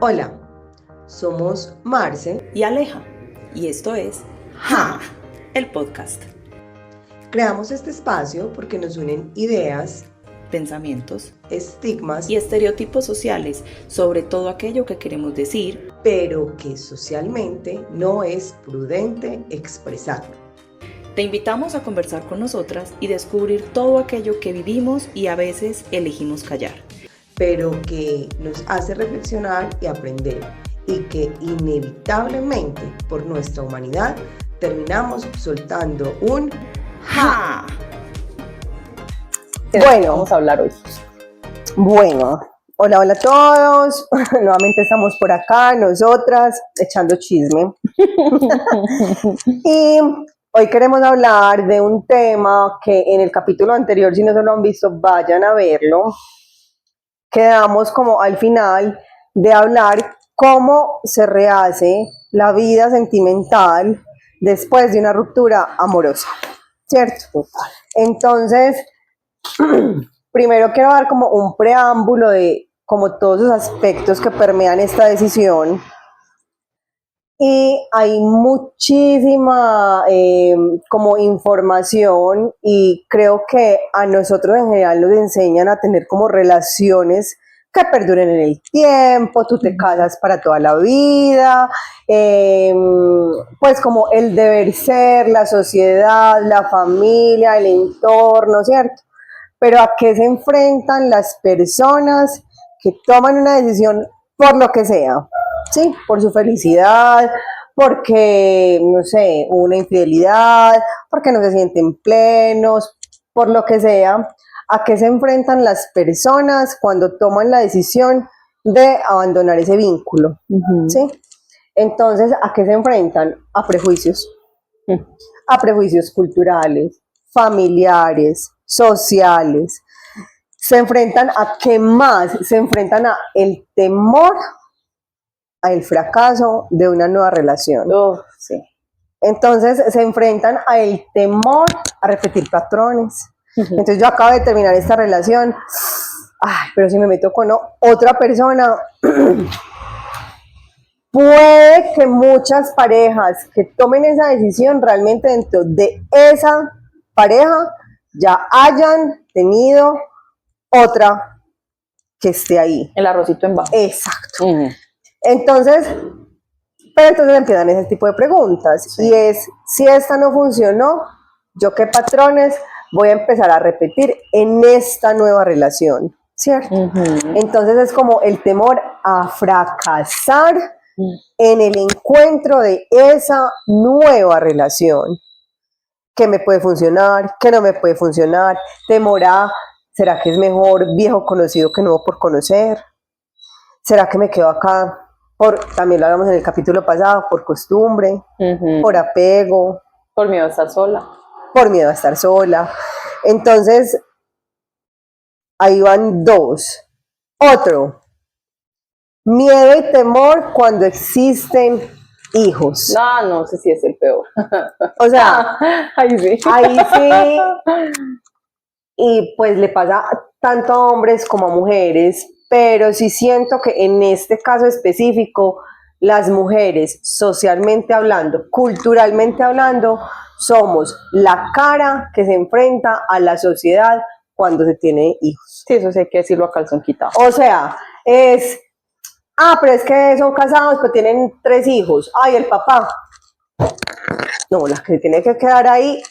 Hola, somos Marce y Aleja, y esto es ¡Ja! El podcast. Creamos este espacio porque nos unen ideas, pensamientos, estigmas y estereotipos sociales sobre todo aquello que queremos decir, pero que socialmente no es prudente expresar. Te invitamos a conversar con nosotras y descubrir todo aquello que vivimos y a veces elegimos callar, pero que nos hace reflexionar y aprender, y que inevitablemente por nuestra humanidad terminamos soltando un ¡Ja! Bueno, vamos a hablar hoy. Bueno, hola a todos. Nuevamente estamos por acá, nosotras, echando chisme. Y hoy queremos hablar de un tema que en el capítulo anterior, si no se lo han visto, vayan a verlo. Quedamos como al final de hablar cómo se rehace la vida sentimental después de una ruptura amorosa, ¿cierto? Entonces, primero quiero dar como un preámbulo de como todos los aspectos que permean esta decisión. Y hay muchísima como información, y creo que a nosotros en general nos enseñan a tener como relaciones que perduren en el tiempo. Tú te casas para toda la vida, pues como el deber ser, la sociedad, la familia, el entorno, ¿cierto? Pero ¿a qué se enfrentan las personas que toman una decisión por lo que sea? Sí, por su felicidad, porque, no sé, una infidelidad, porque no se sienten plenos, por lo que sea. ¿A qué se enfrentan las personas cuando toman la decisión de abandonar ese vínculo? ¿Sí? Entonces, ¿a qué se enfrentan? A prejuicios. A prejuicios culturales, familiares, sociales. Se enfrentan a qué más, se enfrentan a el temor al fracaso de una nueva relación. Sí. Entonces se enfrentan a el temor a repetir patrones. Entonces yo acabo de terminar esta relación, pero si me meto con otra persona, puede que muchas parejas que tomen esa decisión realmente dentro de esa pareja ya hayan tenido otra que esté ahí. El arrocito en bajo. Exacto. Entonces, pero entonces empiezan ese tipo de preguntas, sí. Y es, si esta no funcionó, ¿yo qué patrones voy a empezar a repetir en esta nueva relación? ¿Cierto? Entonces es como el temor a fracasar en el encuentro de esa nueva relación. ¿Qué me puede funcionar? ¿Qué no me puede funcionar? Temor a, ¿será que es mejor viejo conocido que nuevo por conocer? ¿Será que me quedo acá? También lo hablamos en el capítulo pasado, por costumbre, por apego. Por miedo a estar sola. Por miedo a estar sola. Entonces, ahí van dos. Otro, miedo y temor cuando existen hijos. No sé si es el peor. O sea, ahí sí. Ahí sí. Y pues le pasa tanto a hombres como a mujeres, pero sí siento que en este caso específico, las mujeres, socialmente hablando, culturalmente hablando, somos la cara que se enfrenta a la sociedad cuando se tiene hijos. Sí, eso sí hay que decirlo a calzón quitado. O sea, pero es que son casados, pero tienen 3 hijos. Ay, el papá. No, la que tiene que quedar ahí,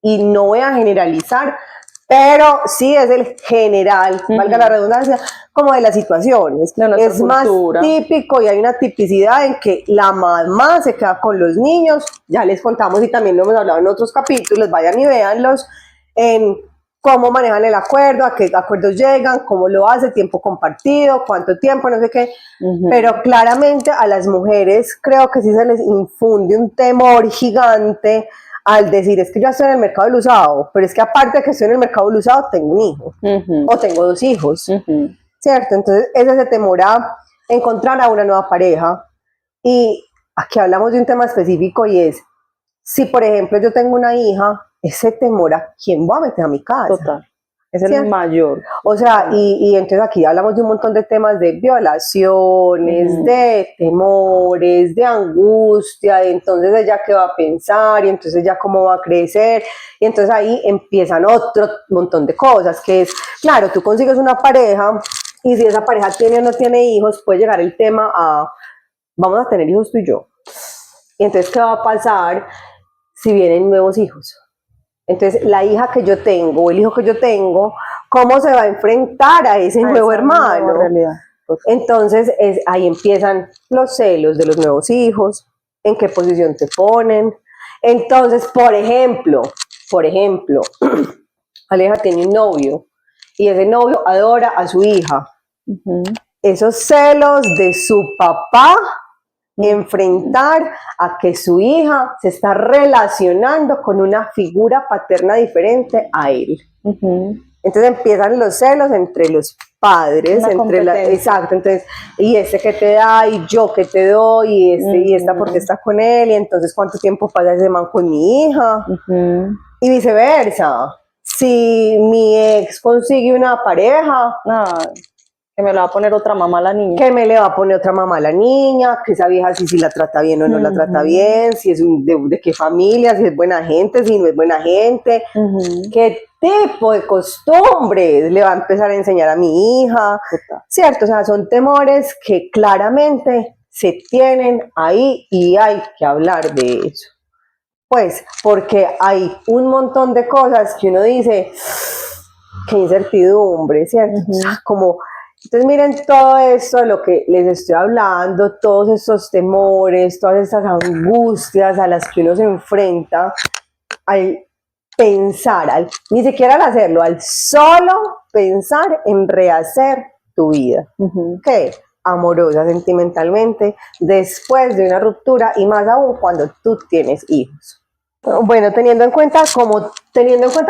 y no voy a generalizar, pero sí es el general, valga la redundancia, como de las situaciones. Es más típico, y hay una tipicidad en que la mamá se queda con los niños. Ya les contamos, y también lo hemos hablado en otros capítulos, vayan y véanlos, en cómo manejan el acuerdo, a qué acuerdos llegan, cómo lo hace, tiempo compartido, cuánto tiempo, no sé qué. Pero claramente a las mujeres creo que sí se les infunde un temor gigante al decir, es que yo estoy en el mercado del usado, pero es que aparte de que estoy en el mercado del usado, tengo un hijo, o tengo 2 hijos, ¿cierto? Entonces es ese temor a encontrar a una nueva pareja. Y aquí hablamos de un tema específico, y es, si por ejemplo yo tengo una hija, ese temor a quién voy a meter a mi casa. Total. Es el ¿cierto? mayor. O sea, y entonces aquí hablamos de un montón de temas de violaciones, de temores, de angustia, y entonces ella qué va a pensar, y entonces ella cómo va a crecer, y entonces ahí empiezan otro montón de cosas, que es, claro, tú consigues una pareja, y si esa pareja tiene o no tiene hijos, puede llegar el tema a, vamos a tener hijos tú y yo. Y entonces, ¿qué va a pasar si vienen nuevos hijos? Entonces, la hija que yo tengo, el hijo que yo tengo, ¿cómo se va a enfrentar a ese nuevo hermano? Entonces, ahí empiezan los celos de los nuevos hijos, en qué posición te ponen. Entonces, por ejemplo, Aleja tiene un novio y ese novio adora a su hija. Esos celos de su papá, enfrentar a que su hija se está relacionando con una figura paterna diferente a él. Entonces empiezan los celos entre los padres, exacto, entonces, y este que te da, y yo que te doy, y esta porque está con él, y entonces cuánto tiempo pasa ese man con mi hija, y viceversa. Si mi ex consigue una pareja, que me le va a poner otra mamá a la niña. Que me le va a poner otra mamá a la niña, que esa vieja si la trata bien o no la trata bien, si es de qué familia, si es buena gente, si no es buena gente, qué tipo de costumbres le va a empezar a enseñar a mi hija, ¿cierto? O sea, son temores que claramente se tienen ahí y hay que hablar de eso. Pues, porque hay un montón de cosas que uno dice, qué incertidumbre, ¿cierto? O sea, como... Entonces miren todo esto de lo que les estoy hablando, todos estos temores, todas estas angustias a las que uno se enfrenta al pensar, ni siquiera al hacerlo, al solo pensar en rehacer tu vida, ¿qué? Amorosa, sentimentalmente, después de una ruptura y más aún cuando tú tienes hijos. Bueno, teniendo en cuenta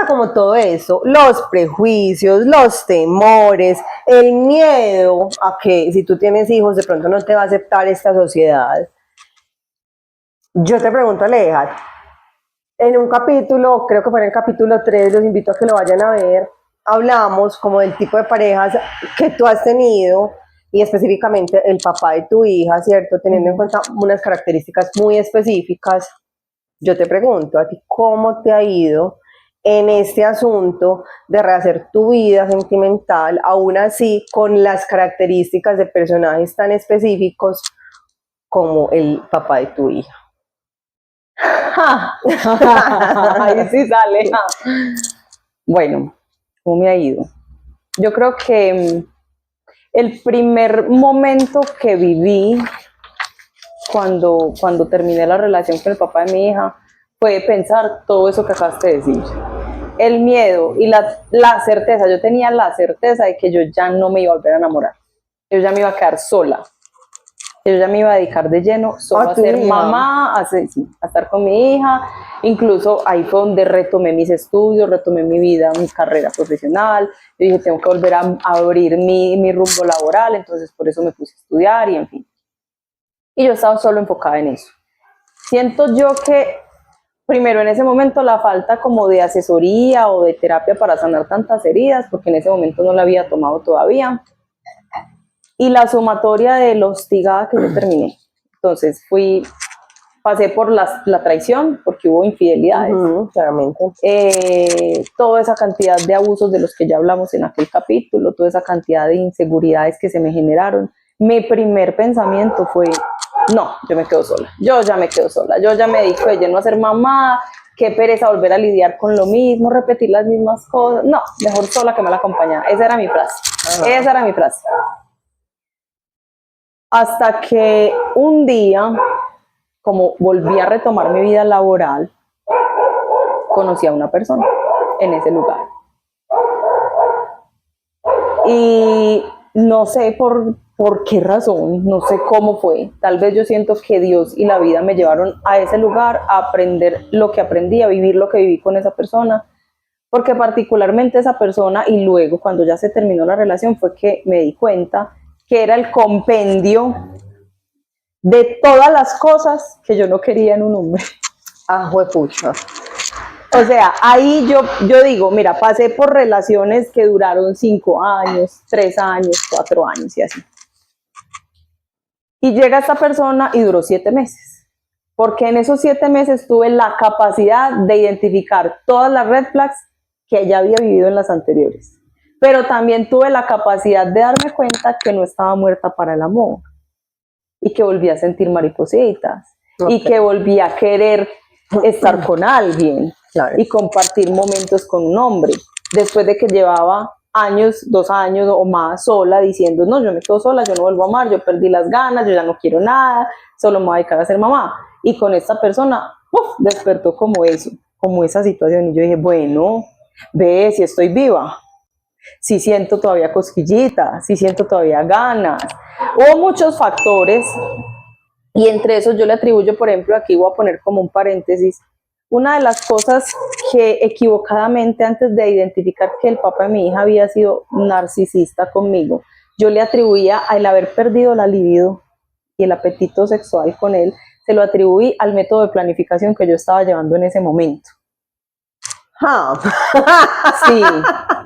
como todo eso, los prejuicios, los temores, el miedo a que si tú tienes hijos de pronto no te va a aceptar esta sociedad. Yo te pregunto, Aleja, en un capítulo, creo que fue en el capítulo 3, los invito a que lo vayan a ver, hablamos como del tipo de parejas que tú has tenido y específicamente el papá de tu hija, ¿cierto? Teniendo en cuenta unas características muy específicas. Yo te pregunto a ti, ¿cómo te ha ido en este asunto de rehacer tu vida sentimental, aún así con las características de personajes tan específicos como el papá de tu hija? Ahí sí sale. Bueno, ¿cómo me ha ido? Yo creo que el primer momento que viví cuando terminé la relación con el papá de mi hija fue pensar todo eso que acabaste de decir. El miedo y la certeza, yo tenía la certeza de que yo ya no me iba a volver a enamorar, yo ya me iba a quedar sola, yo ya me iba a dedicar de lleno solo a ser mamá, a estar con mi hija. Incluso ahí fue donde retomé mis estudios, retomé mi vida, mi carrera profesional. Yo dije, tengo que volver a abrir mi rumbo laboral, entonces por eso me puse a estudiar y en fin. Y yo estaba solo enfocada en eso. Siento yo que primero en ese momento la falta como de asesoría o de terapia para sanar tantas heridas, porque en ese momento no la había tomado todavía, y la sumatoria de lo hostigada que yo terminé. Entonces pasé por la traición, porque hubo infidelidades, claramente. Toda esa cantidad de abusos de los que ya hablamos en aquel capítulo, toda esa cantidad de inseguridades que se me generaron. Mi primer pensamiento fue, no, yo me quedo sola, yo ya me quedo sola, yo ya me dedico de lleno a ser mamá, qué pereza volver a lidiar con lo mismo, repetir las mismas cosas, no, mejor sola que mal acompañada. Esa era mi frase, esa era mi frase. Hasta que un día, como volví a retomar mi vida laboral, conocí a una persona en ese lugar. Y no sé por qué razón, no sé cómo fue. Tal vez yo siento que Dios y la vida me llevaron a ese lugar a aprender lo que aprendí, a vivir lo que viví con esa persona. Porque particularmente esa persona, y luego cuando ya se terminó la relación, fue que me di cuenta que era el compendio de todas las cosas que yo no quería en un hombre. Ah, juepucha. O sea, ahí yo digo, mira, pasé por relaciones que duraron 5 años, 3 años, 4 años y así. Y llega esta persona y duró 7 meses. Porque en esos 7 meses tuve la capacidad de identificar todas las red flags que ya había vivido en las anteriores. Pero también tuve la capacidad de darme cuenta que no estaba muerta para el amor. Y que volví a sentir maripositas. Okay. Y que volví a querer estar con alguien. Claro. Y compartir momentos con un hombre. Después de que llevaba años, 2 años o más sola, diciendo, no, yo me quedo sola, yo no vuelvo a amar, yo perdí las ganas, yo ya no quiero nada, solo me voy a dedicar a ser mamá. Y con esta persona, despertó como eso, como esa situación. Y yo dije, bueno, ve, si estoy viva, si siento todavía cosquillitas, si siento todavía ganas. Hubo muchos factores, y entre esos yo le atribuyo, por ejemplo, aquí voy a poner como un paréntesis, una de las cosas que equivocadamente, antes de identificar que el papá de mi hija había sido narcisista conmigo, yo le atribuía al haber perdido la libido y el apetito sexual con él, se lo atribuí al método de planificación que yo estaba llevando en ese momento. Sí,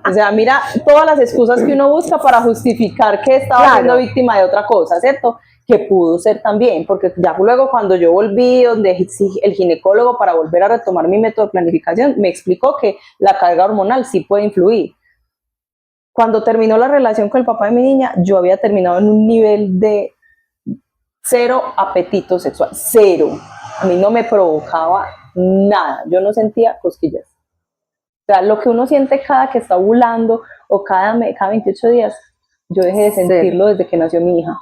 o sea, mira todas las excusas que uno busca para justificar que estaba siendo víctima de otra cosa, ¿cierto? Que pudo ser también, porque ya luego cuando yo volví donde el ginecólogo para volver a retomar mi método de planificación, me explicó que la carga hormonal sí puede influir. Cuando terminó la relación con el papá de mi niña, yo había terminado en un nivel de 0 apetito sexual, 0. A mí no me provocaba nada, yo no sentía cosquillas. O sea, lo que uno siente cada que está ovulando o cada 28 días, yo dejé de sentirlo desde que nació mi hija.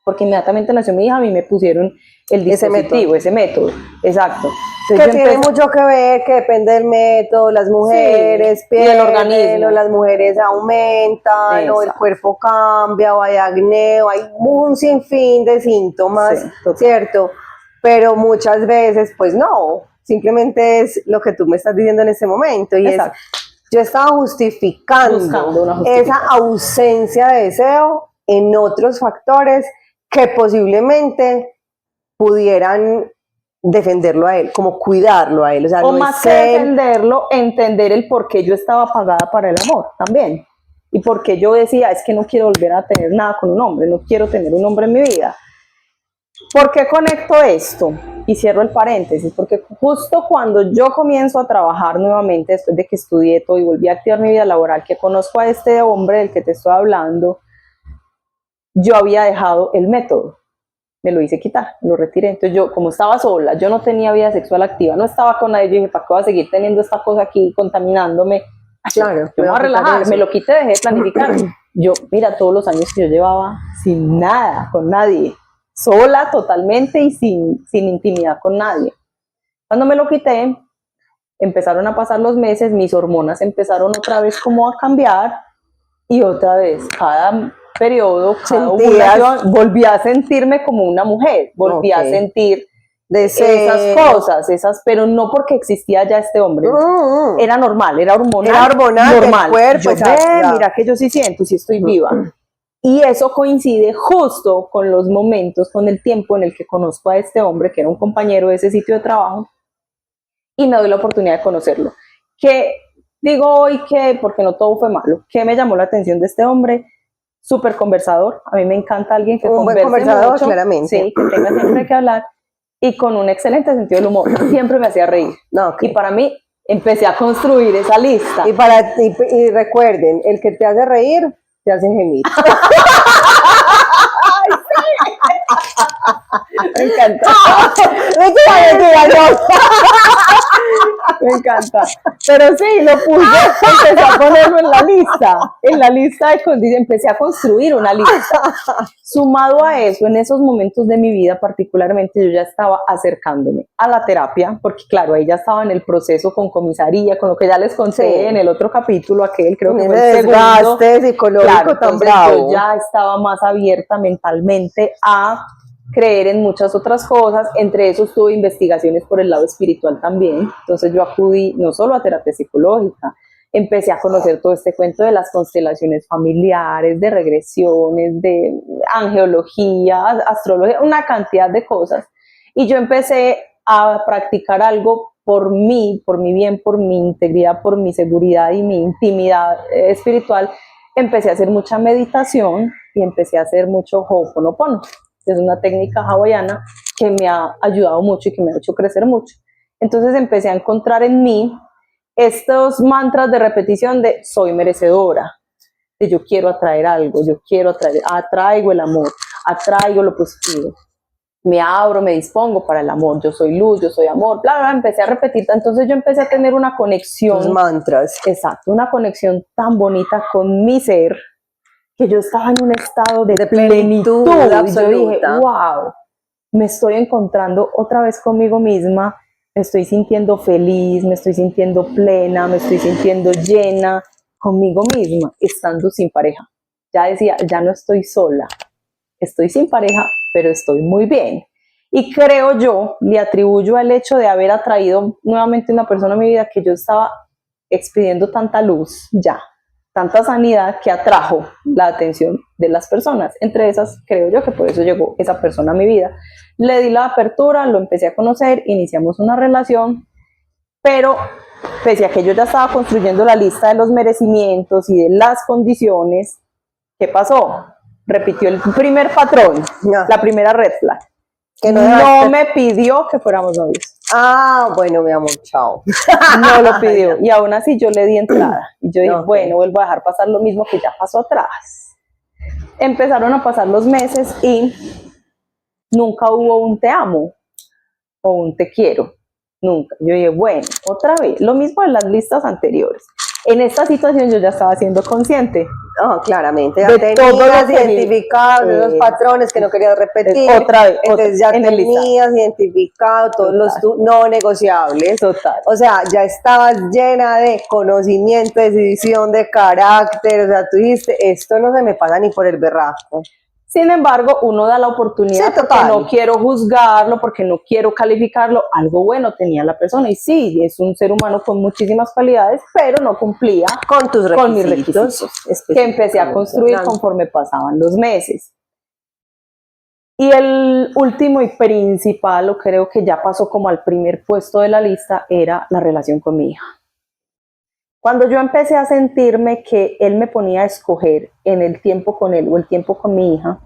Porque inmediatamente nació mi hija, a mí me pusieron el dispositivo, ese método, exacto. Entonces, que tiene mucho que ver, que depende del método, las mujeres pierden, el organismo, o las mujeres aumentan, o el cuerpo cambia, o hay acné, o hay un sinfín de síntomas, ¿cierto? Pero muchas veces, pues no, simplemente es lo que tú me estás diciendo en este momento, y exacto. Yo estaba justificando esa ausencia de deseo en otros factores que posiblemente pudieran defenderlo a él, como cuidarlo a él. O sea, o no más que defenderlo, entender el por qué yo estaba apagada para el amor también. Y por qué yo decía, es que no quiero volver a tener nada con un hombre, no quiero tener un hombre en mi vida. ¿Por qué conecto esto? Y cierro el paréntesis, porque justo cuando yo comienzo a trabajar nuevamente, después de que estudié todo y volví a activar mi vida laboral, que conozco a este hombre del que te estoy hablando, yo había dejado el método, me lo hice quitar, lo retiré. Entonces yo, como estaba sola, yo no tenía vida sexual activa, no estaba con nadie, yo dije, ¿para qué voy a seguir teniendo esta cosa aquí contaminándome? Claro, yo me voy a relajar, me lo quité, dejé de planificar. Yo, mira, todos los años que yo llevaba sin nada, con nadie, sola totalmente y sin intimidad con nadie. Cuando me lo quité, empezaron a pasar los meses, mis hormonas empezaron otra vez como a cambiar, y otra vez, cada periodo, cada ovulación, volví a sentirme como una mujer, volví a sentir esas cosas, pero no porque existía ya este hombre, era normal, era hormonal, normal. Cuerpo, yo, mira que yo sí siento, sí estoy viva. Y eso coincide justo con los momentos, con el tiempo en el que conozco a este hombre, que era un compañero de ese sitio de trabajo, y me doy la oportunidad de conocerlo. Que digo hoy que, porque no todo fue malo, que me llamó la atención de este hombre, súper conversador, a mí me encanta alguien que converse mucho, claramente. Sí, que tenga siempre que hablar, y con un excelente sentido del humor, siempre me hacía reír. Y para mí, empecé a construir esa lista. Y recuerden, el que te hace reír, te hace gemir. Me encanta. Me encanta. Pero sí, lo puse, empecé a ponerlo en la lista de condiciones, empecé a construir una lista. Sumado a eso, en esos momentos de mi vida particularmente, yo ya estaba acercándome a la terapia, porque claro, ahí ya estaba en el proceso con comisaría, con lo que ya les conté en el otro capítulo, aquel creo que fue el segundo. Psicológico tan bravo. Yo ya estaba más abierta mentalmente a creer en muchas otras cosas, entre esos tuve investigaciones por el lado espiritual también, entonces yo acudí no solo a terapia psicológica, empecé a conocer todo este cuento de las constelaciones familiares, de regresiones, de angeología, astrología, una cantidad de cosas, y yo empecé a practicar algo por mí, por mi bien, por mi integridad, por mi seguridad y mi intimidad espiritual, empecé a hacer mucha meditación y empecé a hacer mucho Ho'oponopono. Es una técnica hawaiana que me ha ayudado mucho y que me ha hecho crecer mucho. Entonces empecé a encontrar en mí estos mantras de repetición de soy merecedora, de yo quiero atraer algo, yo quiero atraer, atraigo el amor, atraigo lo positivo, me abro, me dispongo para el amor, yo soy luz, yo soy amor, bla, bla, empecé a repetir, entonces yo empecé a tener una conexión, Los mantras. exacto, una conexión tan bonita con mi ser, que yo estaba en un estado de plenitud y yo dije, absoluta. wow, me estoy encontrando otra vez conmigo misma, me estoy sintiendo feliz, me estoy sintiendo plena, me estoy sintiendo llena conmigo misma, estando sin pareja. Ya decía, ya no estoy sola, estoy sin pareja, pero estoy muy bien. Y creo yo, le atribuyo al hecho de haber atraído nuevamente una persona a mi vida que yo estaba expidiendo tanta luz ya, tanta sanidad que atrajo la atención de las personas. Entre esas, creo yo que por eso llegó esa persona a mi vida. Le di la apertura, lo empecé a conocer, iniciamos una relación, pero pese a que yo ya estaba construyendo la lista de los merecimientos y de las condiciones, ¿qué pasó? Repitió el primer patrón, No. la primera red flag. Que no me pidió que fuéramos novios. Ah, bueno, mi amor, chao. No lo pidió. Y aún así yo le di entrada. Y yo dije, Okay. bueno, vuelvo a dejar pasar lo mismo que ya pasó atrás. Empezaron a pasar los meses y nunca hubo un te amo o un te quiero. Nunca. Yo dije, bueno, otra vez, lo mismo en las listas anteriores. En esta situación yo ya estaba siendo consciente. Oh, claramente, ya de todo tenías lo que identificado los patrones que no querías repetir. Otra vez. Entonces ya tenías identificado todos los no negociables. Total. O sea, ya estabas llena de conocimiento, decisión, de carácter. O sea, tú dijiste, esto no se me pasa ni por el berraco. Sin embargo, uno da la oportunidad, sí, porque no quiero juzgarlo, porque no quiero calificarlo. Algo bueno tenía la persona y sí, es un ser humano con muchísimas cualidades, pero no cumplía con tus requisitos, con mis requisitos que empecé a construir conforme pasaban los meses. Y el último y principal, o creo que ya pasó como al primer puesto de la lista, era la relación con mi hija. Cuando yo empecé a sentirme que él me ponía a escoger en el tiempo con él o el tiempo con mi hija,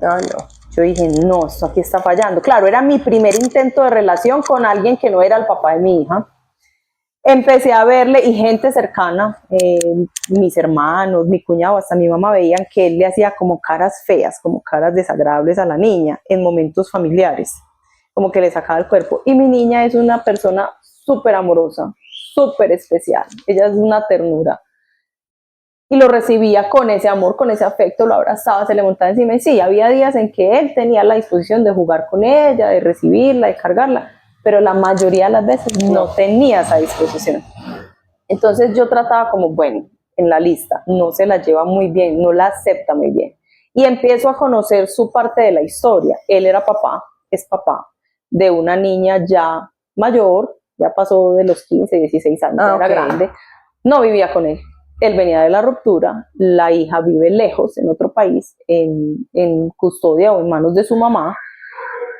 yo dije, no, esto aquí está fallando. Claro, era mi primer intento de relación con alguien que no era el papá de mi hija. Empecé a verle y gente cercana, mis hermanos, mi cuñado, hasta mi mamá veían que él le hacía como caras feas, como caras desagradables a la niña en momentos familiares, como que le sacaba el cuerpo. Y mi niña es una persona súper amorosa, súper especial, ella es una ternura. Y lo recibía con ese amor, con ese afecto, lo abrazaba, se le montaba encima. Y sí, había días en que él tenía la disposición de jugar con ella, de recibirla, de cargarla, pero la mayoría de las veces no tenía esa disposición. Entonces yo trataba como, bueno, en la lista, no se la lleva muy bien, no la acepta muy bien. Y empiezo a conocer su parte de la historia. Él era papá, es papá de una niña ya mayor, ya pasó de los 15, 16 años, era grande, no vivía con él. Él venía de la ruptura, la hija vive lejos, en otro país, en custodia o en manos de su mamá.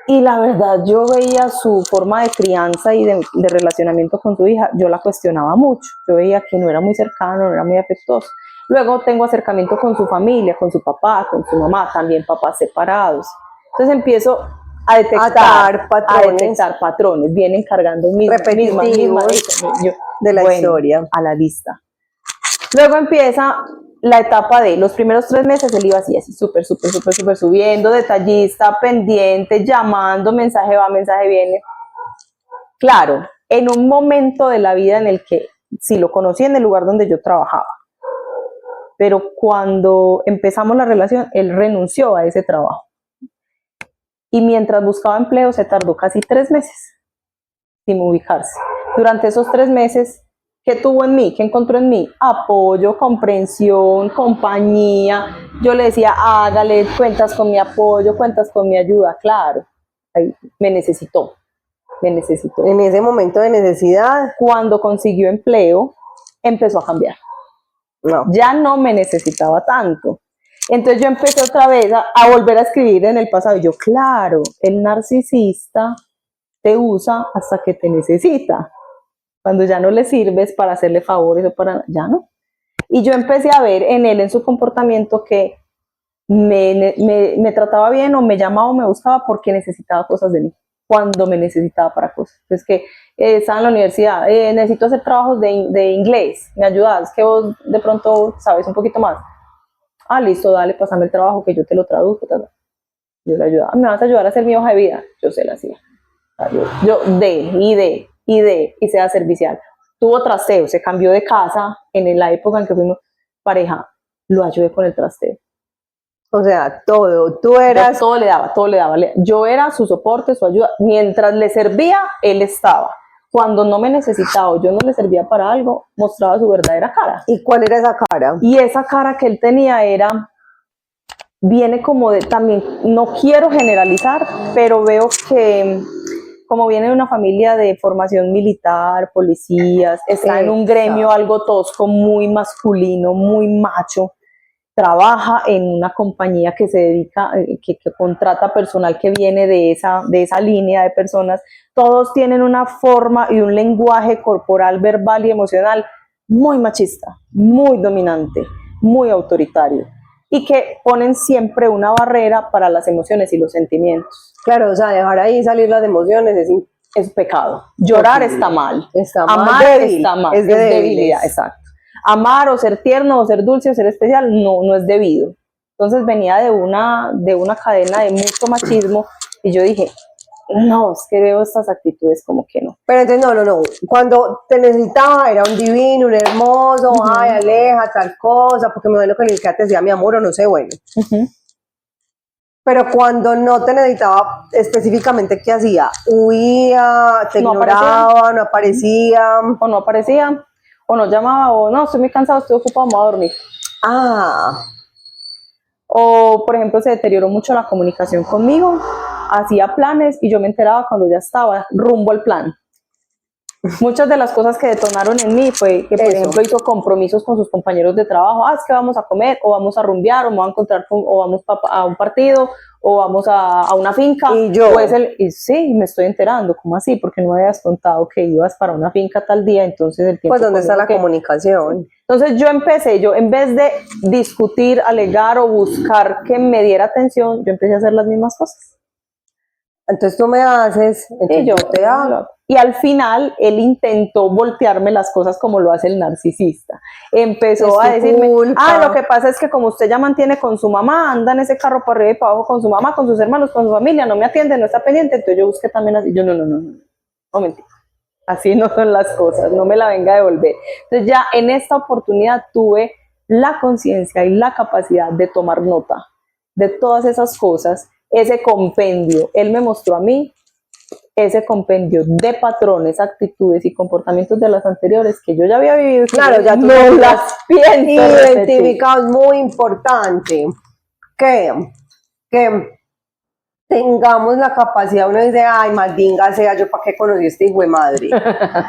Y la verdad, yo veía su forma de crianza y de relacionamiento con su hija, yo la cuestionaba mucho. Yo veía que no era muy cercano, no era muy afectuoso. Luego tengo acercamiento con su familia, con su papá, con su mamá, también papás separados. Entonces empiezo a detectar patrones, vienen cargando mismas de la historia a la lista. Luego empieza la etapa de los primeros 3 meses, él iba así, súper subiendo, detallista, pendiente, llamando, mensaje va, mensaje viene. Claro, en un momento de la vida en el que sí lo conocí en el lugar donde yo trabajaba, pero cuando empezamos la relación, él renunció a ese trabajo. Y mientras buscaba empleo, se tardó casi 3 meses sin ubicarse. Durante esos 3 meses, ¿qué tuvo en mí? ¿Qué encontró en mí? Apoyo, comprensión, compañía. Yo le decía, hágale, cuentas con mi apoyo, cuentas con mi ayuda. Claro, ahí me necesitó. En ese momento de necesidad. Cuando consiguió empleo, empezó a cambiar. Ya no me necesitaba tanto. Entonces yo empecé otra vez a volver a escribir en el pasado. Y yo, claro, el narcisista te usa hasta que te necesita. cuando ya no le sirves para hacerle favores o para, ya no. Y yo empecé a ver en él, en su comportamiento, que me trataba bien o me llamaba o me buscaba porque necesitaba cosas de mí, cuando me necesitaba para cosas. Es que estaba en la universidad, necesito hacer trabajos de inglés, ¿me ayudas? Que vos de pronto sabes un poquito más. Ah, listo, dale, pásame el trabajo que yo te lo traduzco. Tal. Yo le ayudaba. ¿Me vas a ayudar a hacer mi hoja de vida? Yo se la hacía. Yo y sea servicial. Tuvo trasteo, se cambió de casa en la época en que fuimos pareja, lo ayudé con el trasteo. O sea, todo, tú eras... Todo le daba. Yo era su soporte, su ayuda. Mientras le servía, él estaba. Cuando no me necesitaba o yo no le servía para algo, mostraba su verdadera cara. ¿Y cuál era esa cara? Y esa cara que él tenía viene como de, también, no quiero generalizar, pero veo que como viene de una familia de formación militar, policías, está en un gremio algo tosco, muy masculino, muy macho, trabaja en una compañía que se dedica, que contrata personal que viene de esa línea de personas, todos tienen una forma y un lenguaje corporal, verbal y emocional muy machista, muy dominante, muy autoritario, y que ponen siempre una barrera para las emociones y los sentimientos. Claro, o sea, dejar ahí salir las emociones es pecado. Llorar está mal. Amar débil, está mal. Es debilidad, exacto. Amar o ser tierno o ser dulce o ser especial no es debido. Entonces venía de una cadena de mucho machismo y yo dije, no, es que veo estas actitudes como que no. Pero entonces no. Cuando te necesitaba era un divino, un hermoso, ay, aleja, tal cosa, porque me imagino que el que te decía mi amor o no sé, bueno. Pero cuando no te necesitaba específicamente, ¿qué hacía? Huía, te ignoraba, no aparecía. O no aparecía, o no llamaba, o no, estoy muy cansado, estoy ocupado, me voy a dormir. O, por ejemplo, se deterioró mucho la comunicación conmigo, hacía planes y yo me enteraba cuando ya estaba rumbo al plan. Muchas de las cosas que detonaron en mí fue que, por ejemplo, hizo compromisos con sus compañeros de trabajo. Es que vamos a comer, o vamos a rumbear, o me voy a encontrar o vamos a un partido, o vamos a una finca. Y yo. Y sí, me estoy enterando. ¿Cómo así? Porque no me habías contado que ibas para una finca tal día, entonces el tiempo... Pues, ¿dónde está la comunicación? Entonces yo en vez de discutir, alegar o buscar que me diera atención, yo empecé a hacer las mismas cosas. Entonces tú me haces, entonces y yo te hago. Y al final él intentó voltearme las cosas como lo hace el narcisista. Empezó a decirme, lo que pasa es que como usted ya mantiene con su mamá, anda en ese carro para arriba y para abajo con su mamá, con sus hermanos, con su familia, no me atiende, no está pendiente, entonces yo busqué también así. Yo no mentira. Así no son las cosas, no me la venga a devolver. Entonces ya en esta oportunidad tuve la conciencia y la capacidad de tomar nota de todas esas cosas, ese compendio. Él me mostró a mí ese compendio de patrones, actitudes y comportamientos de las anteriores que yo ya había vivido. Claro, ya tú no las pienso identificado. Es muy importante que tengamos la capacidad. Uno dice, ay, maldinga sea, yo para qué conocí a este hijo de madre.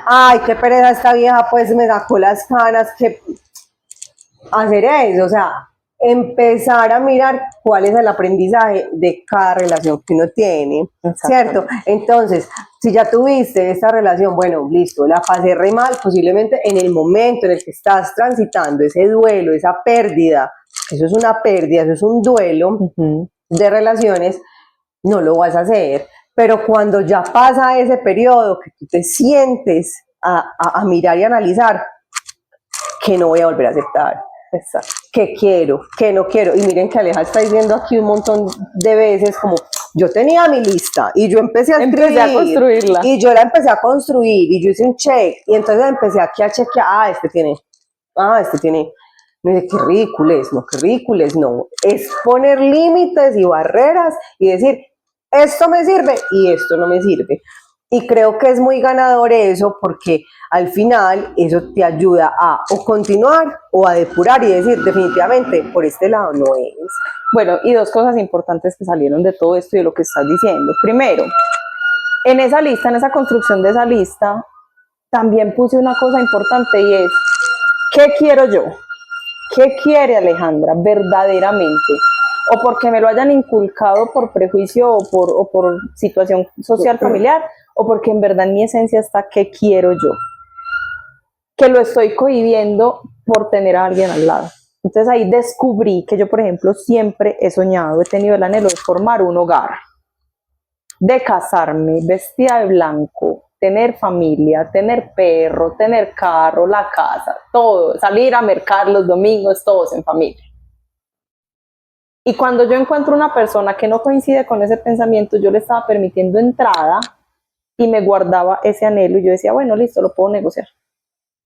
Ay, qué pereza esta vieja, pues me sacó las canas. Que hacer eso, o sea, empezar a mirar cuál es el aprendizaje de cada relación que uno tiene, ¿cierto? Entonces, si ya tuviste esta relación, bueno, listo, la pasé re mal, posiblemente en el momento en el que estás transitando ese duelo, esa pérdida, eso es una pérdida, eso es un duelo de relaciones, no lo vas a hacer. Pero cuando ya pasa ese periodo que tú te sientes a mirar y analizar, que no voy a volver a aceptar. Exacto. Que quiero, que no quiero. Y miren que Aleja está diciendo aquí un montón de veces como, yo tenía mi lista y yo empecé a construirla. Y yo la empecé a construir y yo hice un check y entonces empecé aquí a chequear, este tiene. Me dice, qué ridículos, no. Es poner límites y barreras y decir, esto me sirve y esto no me sirve. Y creo que es muy ganador eso porque al final eso te ayuda a o continuar o a depurar y decir definitivamente por este lado no es. Bueno, y dos cosas importantes que salieron de todo esto y de lo que estás diciendo. Primero, en esa lista, en esa construcción de esa lista, también puse una cosa importante y es, ¿qué quiero yo? ¿Qué quiere Alejandra verdaderamente? O porque me lo hayan inculcado por prejuicio o por situación social familiar, o porque en verdad en mi esencia está qué quiero yo. que lo estoy cohibiendo por tener a alguien al lado. Entonces ahí descubrí que yo, por ejemplo, siempre he soñado, he tenido el anhelo de formar un hogar, de casarme, vestida de blanco, tener familia, tener perro, tener carro, la casa, todo, salir a mercar los domingos, todos en familia. Y cuando yo encuentro una persona que no coincide con ese pensamiento, yo le estaba permitiendo entrada y me guardaba ese anhelo y yo decía, bueno, listo, lo puedo negociar.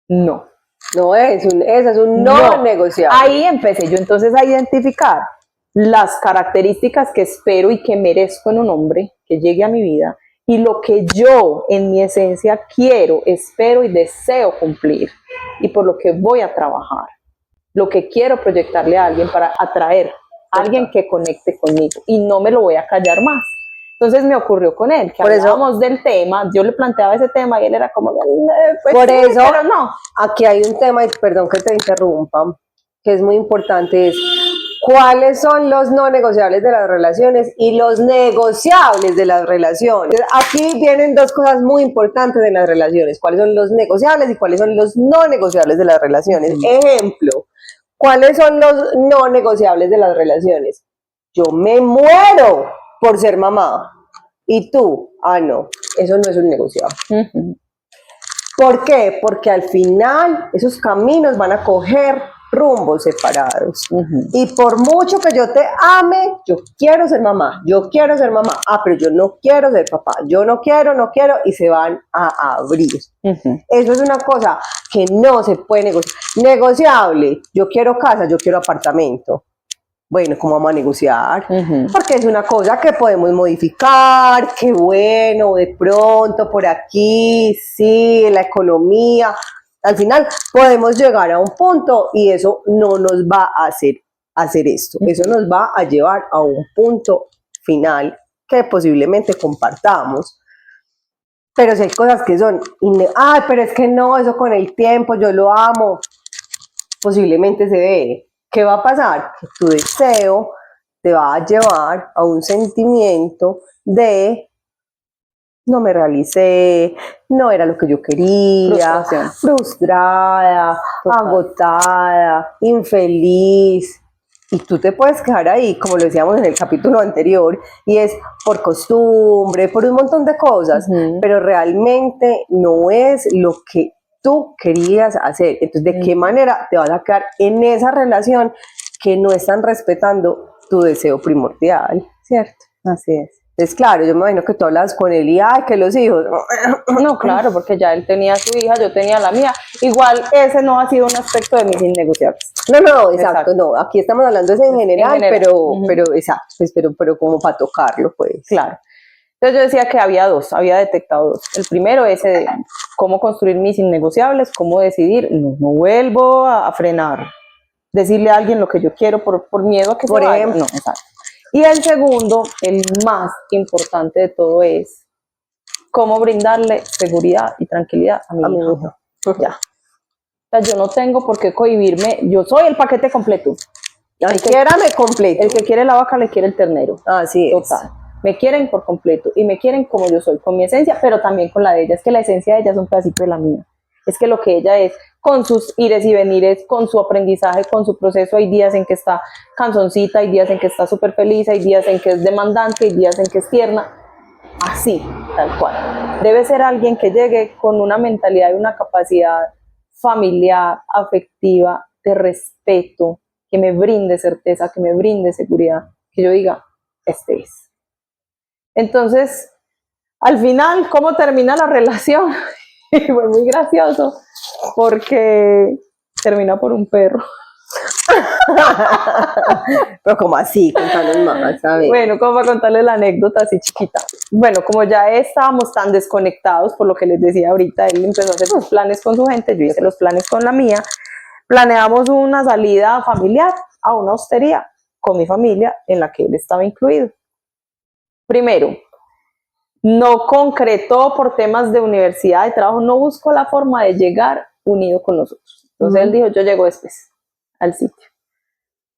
No. No es ese es un no negociable. Ahí empecé yo entonces a identificar las características que espero y que merezco en un hombre que llegue a mi vida y lo que yo en mi esencia quiero, espero y deseo cumplir y por lo que voy a trabajar, lo que quiero proyectarle a alguien para atraer a alguien que conecte conmigo y no me lo voy a callar más. Entonces me ocurrió con él, que hablábamos del tema, yo le planteaba ese tema y él era como, pues por sí, eso, pero no. Aquí hay un tema, y perdón que te interrumpa, que es muy importante, es cuáles son los no negociables de las relaciones y los negociables de las relaciones. Aquí vienen dos cosas muy importantes de las relaciones, cuáles son los negociables y cuáles son los no negociables de las relaciones. Ejemplo, ¿cuáles son los no negociables de las relaciones? Yo me muero por ser mamá. ¿Y tú? Ah, no, eso no es un negociable. ¿Por qué? Porque al final esos caminos van a coger rumbos separados. Y por mucho que yo te ame, yo quiero ser mamá, yo quiero ser mamá. Ah, pero yo no quiero ser papá, yo no quiero, y se van a abrir. Eso es una cosa que no se puede negociar. Negociable, yo quiero casa, yo quiero apartamento. Bueno, ¿cómo vamos a negociar? Porque es una cosa que podemos modificar, que bueno, de pronto por aquí, sí, la economía. Al final podemos llegar a un punto y eso no nos va a hacer esto. Eso nos va a llevar a un punto final que posiblemente compartamos. Pero si hay cosas que son, ay, pero es que no, eso con el tiempo, yo lo amo, posiblemente se ve. ¿Qué va a pasar? Que tu deseo te va a llevar a un sentimiento de no me realicé, no era lo que yo quería, frustrada, agotada, infeliz. Y tú te puedes quedar ahí, como lo decíamos en el capítulo anterior, y es por costumbre, por un montón de cosas, pero realmente no es lo que tú querías hacer. Entonces, ¿de qué manera te vas a quedar en esa relación que no están respetando tu deseo primordial? ¿Cierto? Así es. Entonces, claro, yo me imagino que tú hablas con él y, ay, que los hijos. No, claro, porque ya él tenía su hija, yo tenía la mía. Igual ese no ha sido un aspecto de mis innegociables. No, exacto, no. Aquí estamos hablando en general, pero exacto, pues, pero como para tocarlo, pues. Claro. Entonces yo decía que había detectado dos. El primero, ese de cómo construir mis innegociables, cómo decidir, no vuelvo a frenar, decirle a alguien lo que yo quiero por miedo a que por ejemplo. No, exacto. Y el segundo, el más importante de todo es cómo brindarle seguridad y tranquilidad a mi hija. Ya. O sea, yo no tengo por qué cohibirme, yo soy el paquete completo. Quiérame completo. El que quiere la vaca le quiere el ternero. Así es. Total. Me quieren por completo y me quieren como yo soy, con mi esencia, pero también con la de ella. Es que la esencia de ella es un pedacito de la mía. Es que lo que ella es, con sus ires y venires, con su aprendizaje, con su proceso, hay días en que está canzoncita, hay días en que está súper feliz, hay días en que es demandante, hay días en que es tierna. Así, tal cual. Debe ser alguien que llegue con una mentalidad y una capacidad familiar, afectiva, de respeto, que me brinde certeza, que me brinde seguridad, que yo diga, este es. Entonces, al final, ¿cómo termina la relación? Fue muy gracioso, porque termina por un perro. Pero como así, contanos más, ¿sabes? Bueno, como para contarles la anécdota así chiquita. Bueno, como ya estábamos tan desconectados, por lo que les decía ahorita, él empezó a hacer los planes con su gente, yo hice los planes con la mía, planeamos una salida familiar a una hostería con mi familia en la que él estaba incluido. Primero, no concretó por temas de universidad, de trabajo, no buscó la forma de llegar unido con nosotros. Entonces él dijo, yo llego después al sitio.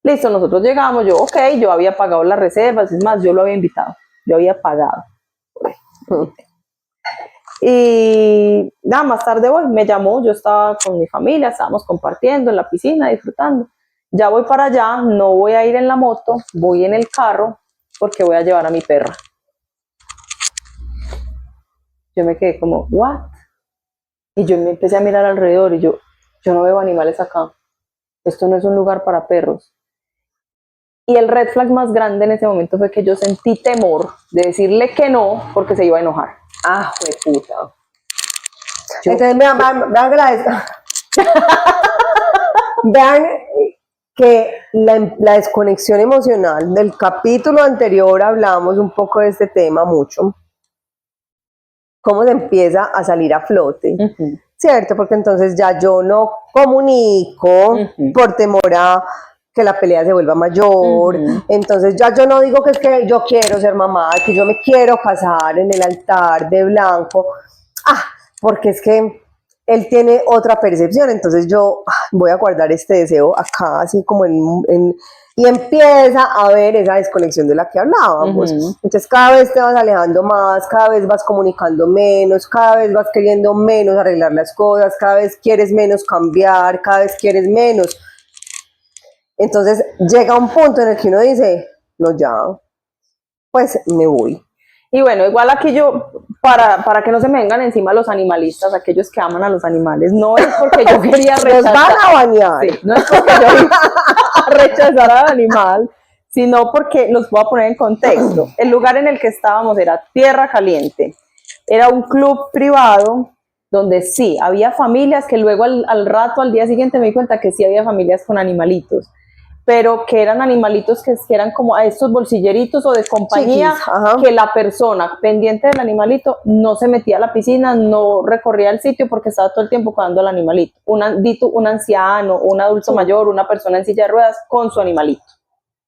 Listo, nosotros llegamos, yo había pagado las reservas, es más, yo lo había invitado, yo había pagado. Y nada, más tarde voy, me llamó, yo estaba con mi familia, estábamos compartiendo en la piscina, disfrutando. Ya voy para allá, no voy a ir en la moto, voy en el carro porque voy a llevar a mi perra. Yo me quedé como, ¿what? Y yo me empecé a mirar alrededor y yo no veo animales acá. Esto no es un lugar para perros. Y el red flag más grande en ese momento fue que yo sentí temor de decirle que no porque se iba a enojar. Ah, fue puta. Yo- Entonces, vean, vean que la desconexión emocional del capítulo anterior hablamos un poco de este tema mucho. Cómo se empieza a salir a flote, Ujú. ¿cierto? Porque entonces ya yo no comunico Ujú. por temor a que la pelea se vuelva mayor. Ujú. Entonces ya yo no digo que es que yo quiero ser mamá, que yo me quiero casar en el altar de blanco. Porque es que él tiene otra percepción, entonces yo voy a guardar este deseo acá, así como y empieza a ver esa desconexión de la que hablábamos. Ujú. Entonces cada vez te vas alejando más, cada vez vas comunicando menos, cada vez vas queriendo menos arreglar las cosas, cada vez quieres menos cambiar, cada vez quieres menos. Entonces llega un punto en el que uno dice, no, ya, pues me voy. Y bueno, igual aquí yo, para que no se me vengan encima los animalistas, aquellos que aman a los animales, no es porque yo quería Los rechazar, van a bañar. sí, no es porque yo iba a rechazar al animal, sino porque los voy a poner en contexto. El lugar en el que estábamos era Tierra Caliente, era un club privado donde sí, había familias que luego al rato, al día siguiente me di cuenta que sí había familias con animalitos, pero que eran animalitos que eran como a estos bolsilleritos o de compañía, Chiquis, ajá. que la persona pendiente del animalito no se metía a la piscina, no recorría el sitio porque estaba todo el tiempo cuidando al animalito. Un anciano, un adulto Sí. mayor, una persona en silla de ruedas con su animalito.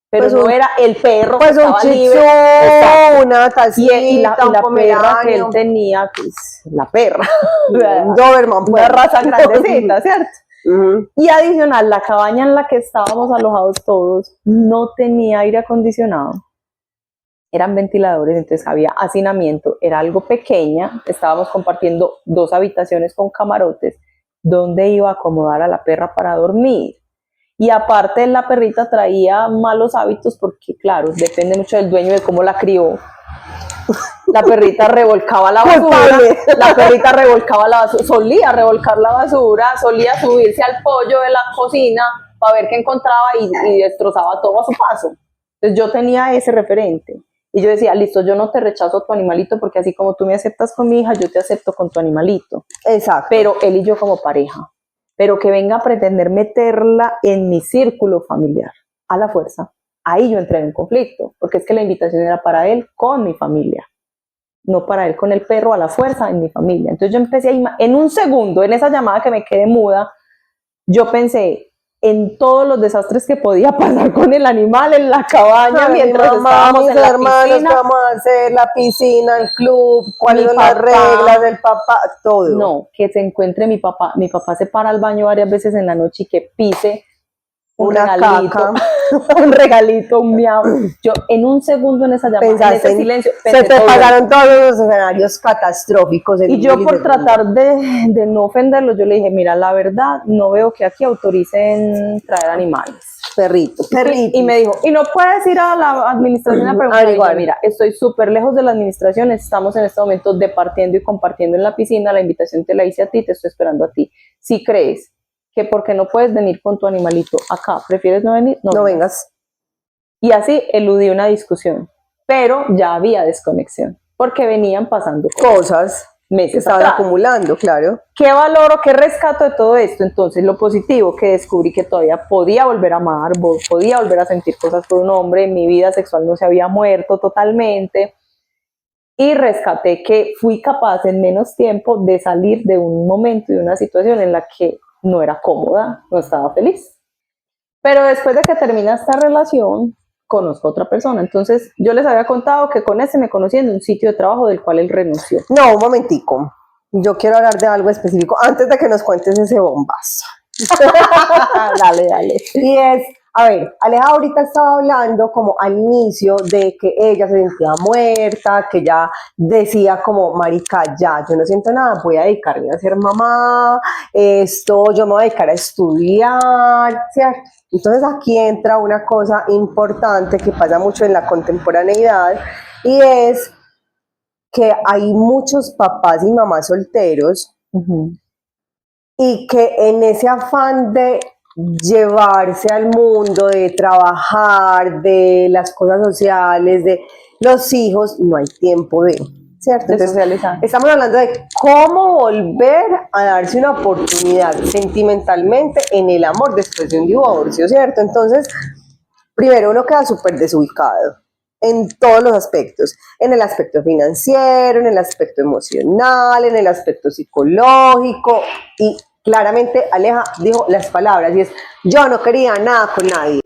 Pero Pues no un- era el perro Pues que un estaba shih libre. tzu, Exacto. una tacita, Y la un perra que él pomeranio, tenía, pues, la perra, un Doberman, una pues. raza grandecita, ¿cierto? Ujú. Y adicional, la cabaña en la que estábamos alojados todos no tenía aire acondicionado. Eran ventiladores, entonces había hacinamiento, era algo pequeña, estábamos compartiendo 2 habitaciones con camarotes, donde iba a acomodar a la perra para dormir. Y aparte la perrita traía malos hábitos porque, claro, depende mucho del dueño de cómo la crió. La perrita revolcaba la basura, Culpable. la perrita revolcaba la basura, solía revolcar la basura, solía subirse al pollo de la cocina para ver qué encontraba y destrozaba todo a su paso. Entonces yo tenía ese referente y yo decía, listo, yo no te rechazo a tu animalito porque así como tú me aceptas con mi hija, yo te acepto con tu animalito. Exacto. Pero él y yo como pareja, pero que venga a pretender meterla en mi círculo familiar a la fuerza. Ahí yo entré en un conflicto, porque es que la invitación era para él con mi familia, no para él con el perro a la fuerza en mi familia. Entonces yo empecé en un segundo, en esa llamada que me quedé muda, yo pensé en todos los desastres que podía pasar con el animal en la cabaña mientras mi mamá, estábamos mis en la hermanos, piscina. ¿qué vamos a hacer? La piscina, el club, cuáles Mi son las papá. reglas del papá, todo. No, que se encuentre mi papá. Mi papá se para al baño varias veces en la noche y que pise un Una regalito, caca. un regalito, un miau. Yo en un segundo en esa llamada, en Pensaste ese en- silencio, Se pensé te todo. pagaron todos los escenarios catastróficos. en Y un yo por milisegundo. tratar de no ofenderlo, yo le dije, mira, la verdad, no veo que aquí autoricen traer animales. Perrito. Y me dijo, ¿y no puedes ir a la administración a preguntar? Y yo, Averiguar. mira, estoy súper lejos de la administración, estamos en este momento departiendo y compartiendo en la piscina, la invitación te la hice a ti, te estoy esperando a ti. Si crees que porque no puedes venir con tu animalito acá, prefieres no venir, No vengas. Y así eludí una discusión, pero ya había desconexión, porque venían pasando Cosas que meses estaban atrás. acumulando, claro. ¿Qué valoro, qué rescato de todo esto? Entonces, lo positivo, que descubrí que todavía podía volver a amar, podía volver a sentir cosas por un hombre, mi vida sexual no se había muerto totalmente, y rescaté que fui capaz en menos tiempo de salir de un momento y de una situación en la que no era cómoda, no estaba feliz. Pero después de que termina esta relación, conozco a otra persona. Entonces, yo les había contado que con ese me conocí en un sitio de trabajo del cual él renunció. No, un momentico. Yo quiero hablar de algo específico antes de que nos cuentes ese bombazo. Dale, dale. Y es, A ver, Aleja ahorita estaba hablando como al inicio de que ella se sentía muerta, que ella decía como, marica, ya, yo no siento nada, voy a dedicarme a ser mamá, yo me voy a dedicar a estudiar, ¿cierto? Entonces aquí entra una cosa importante que pasa mucho en la contemporaneidad y es que hay muchos papás y mamás solteros y que en ese afán de llevarse al mundo, de trabajar, de las cosas sociales, de los hijos, no hay tiempo de, ¿cierto? De socializar. Estamos hablando de cómo volver a darse una oportunidad sentimentalmente en el amor después de un divorcio, ¿cierto? Entonces, primero uno queda súper desubicado en todos los aspectos, en el aspecto financiero, en el aspecto emocional, en el aspecto psicológico y claramente Aleja dijo las palabras y es, yo no quería nada con nadie,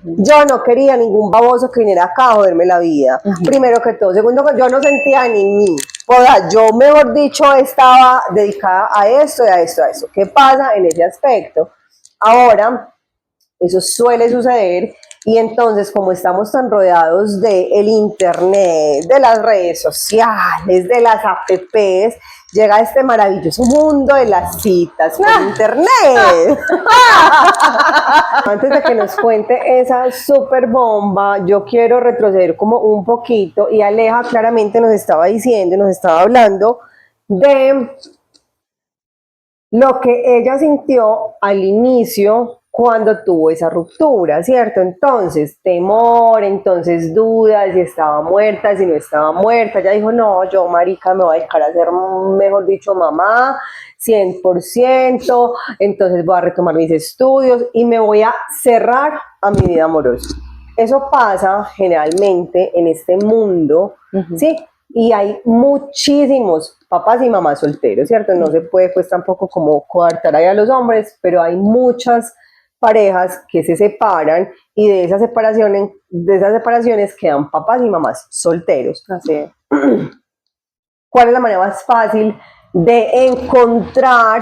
yo no quería ningún baboso que viniera acá a joderme la vida, primero que todo, segundo que yo no sentía ni mí, o sea, yo mejor dicho estaba dedicada a esto y a esto, a eso. ¿Qué pasa en ese aspecto? Ahora, eso suele suceder y entonces como estamos tan rodeados del internet, de las redes sociales, de las apps, llega este maravilloso mundo de las citas por internet. Antes de que nos cuente esa super bomba, yo quiero retroceder como un poquito y Aleja claramente nos estaba diciendo, nos estaba hablando de lo que ella sintió al inicio cuando tuvo esa ruptura, ¿cierto? Entonces, temor, entonces dudas, si estaba muerta, si no estaba muerta. Ella dijo, no, yo, marica, me voy a dedicar a ser, mejor dicho, mamá, 100%, entonces voy a retomar mis estudios y me voy a cerrar a mi vida amorosa. Eso pasa generalmente en este mundo, ¿sí? Y hay muchísimos papás y mamás solteros, ¿cierto? No se puede pues tampoco como coartar ahí a los hombres, pero hay muchas parejas que se separan y de esas separaciones quedan papás y mamás solteros. Así. ¿Cuál es la manera más fácil de encontrar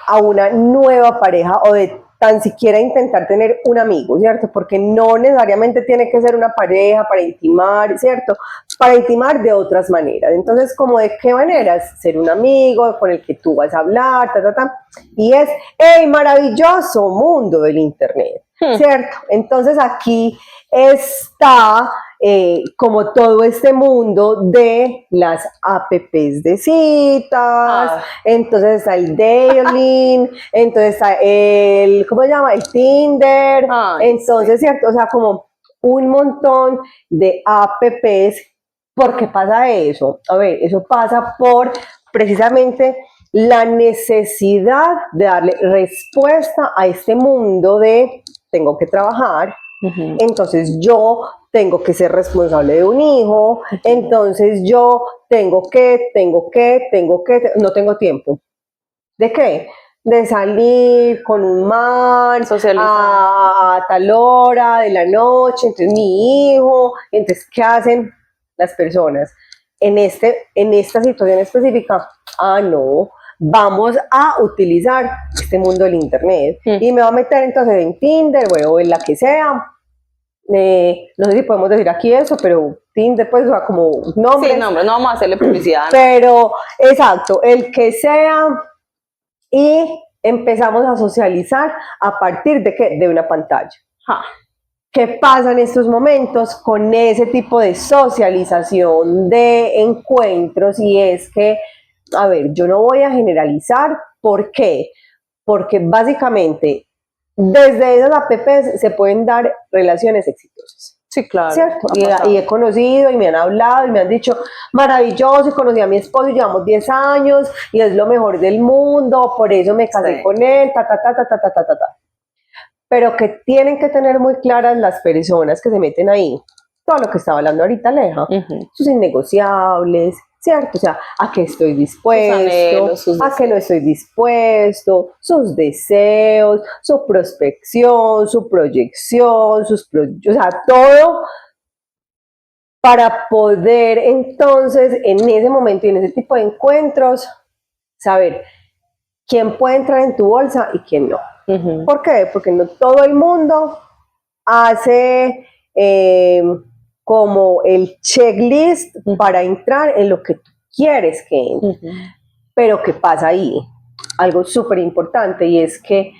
a una nueva pareja o de tan siquiera intentar tener un amigo, ¿cierto? Porque no necesariamente tiene que ser una pareja para intimar, ¿cierto? Para intimar de otras maneras. Entonces, ¿cómo de qué maneras? Ser un amigo con el que tú vas a hablar, y es el maravilloso mundo del internet, ¿cierto? Entonces aquí está como todo este mundo de las apps de citas, entonces está el dating, entonces está el, ¿cómo se llama? El Tinder, entonces, ¿cierto? O sea, como un montón de apps. ¿Por qué pasa eso? A ver, eso pasa por precisamente la necesidad de darle respuesta a este mundo de tengo que trabajar, entonces yo tengo que ser responsable de un hijo, entonces yo tengo que, no tengo tiempo. ¿De qué? De salir con un man a tal hora de la noche, entonces mi hijo, entonces ¿qué hacen las personas? En esta situación específica, no, vamos a utilizar este mundo del internet y me voy a meter entonces en Tinder, o en la que sea. No sé si podemos decir aquí eso, pero Tinder pues va como nombre. Sí, nombre, no vamos a hacerle publicidad. Pero, exacto, el que sea y empezamos a socializar a partir de ¿qué? De una pantalla. ¿Qué pasa en estos momentos con ese tipo de socialización, de encuentros? Y es que, a ver, yo no voy a generalizar. ¿Por qué? Porque básicamente desde esas apps se pueden dar relaciones exitosas. Sí, claro. ¿Cierto? Y he conocido y me han hablado y me han dicho, maravilloso, y conocí a mi esposo y llevamos 10 años y es lo mejor del mundo, por eso me casé con él, Pero que tienen que tener muy claras las personas que se meten ahí, todo lo que estaba hablando ahorita Aleja, sus innegociables, ¿cierto? O sea, a qué estoy dispuesto, a qué no estoy dispuesto, sus deseos, su prospección, su proyección, o sea, todo para poder entonces en ese momento y en ese tipo de encuentros saber quién puede entrar en tu bolsa y quién no. ¿Por qué? Porque no todo el mundo hace como el checklist para entrar en lo que tú quieres que entre. Pero ¿qué pasa ahí? Algo súper importante, y es que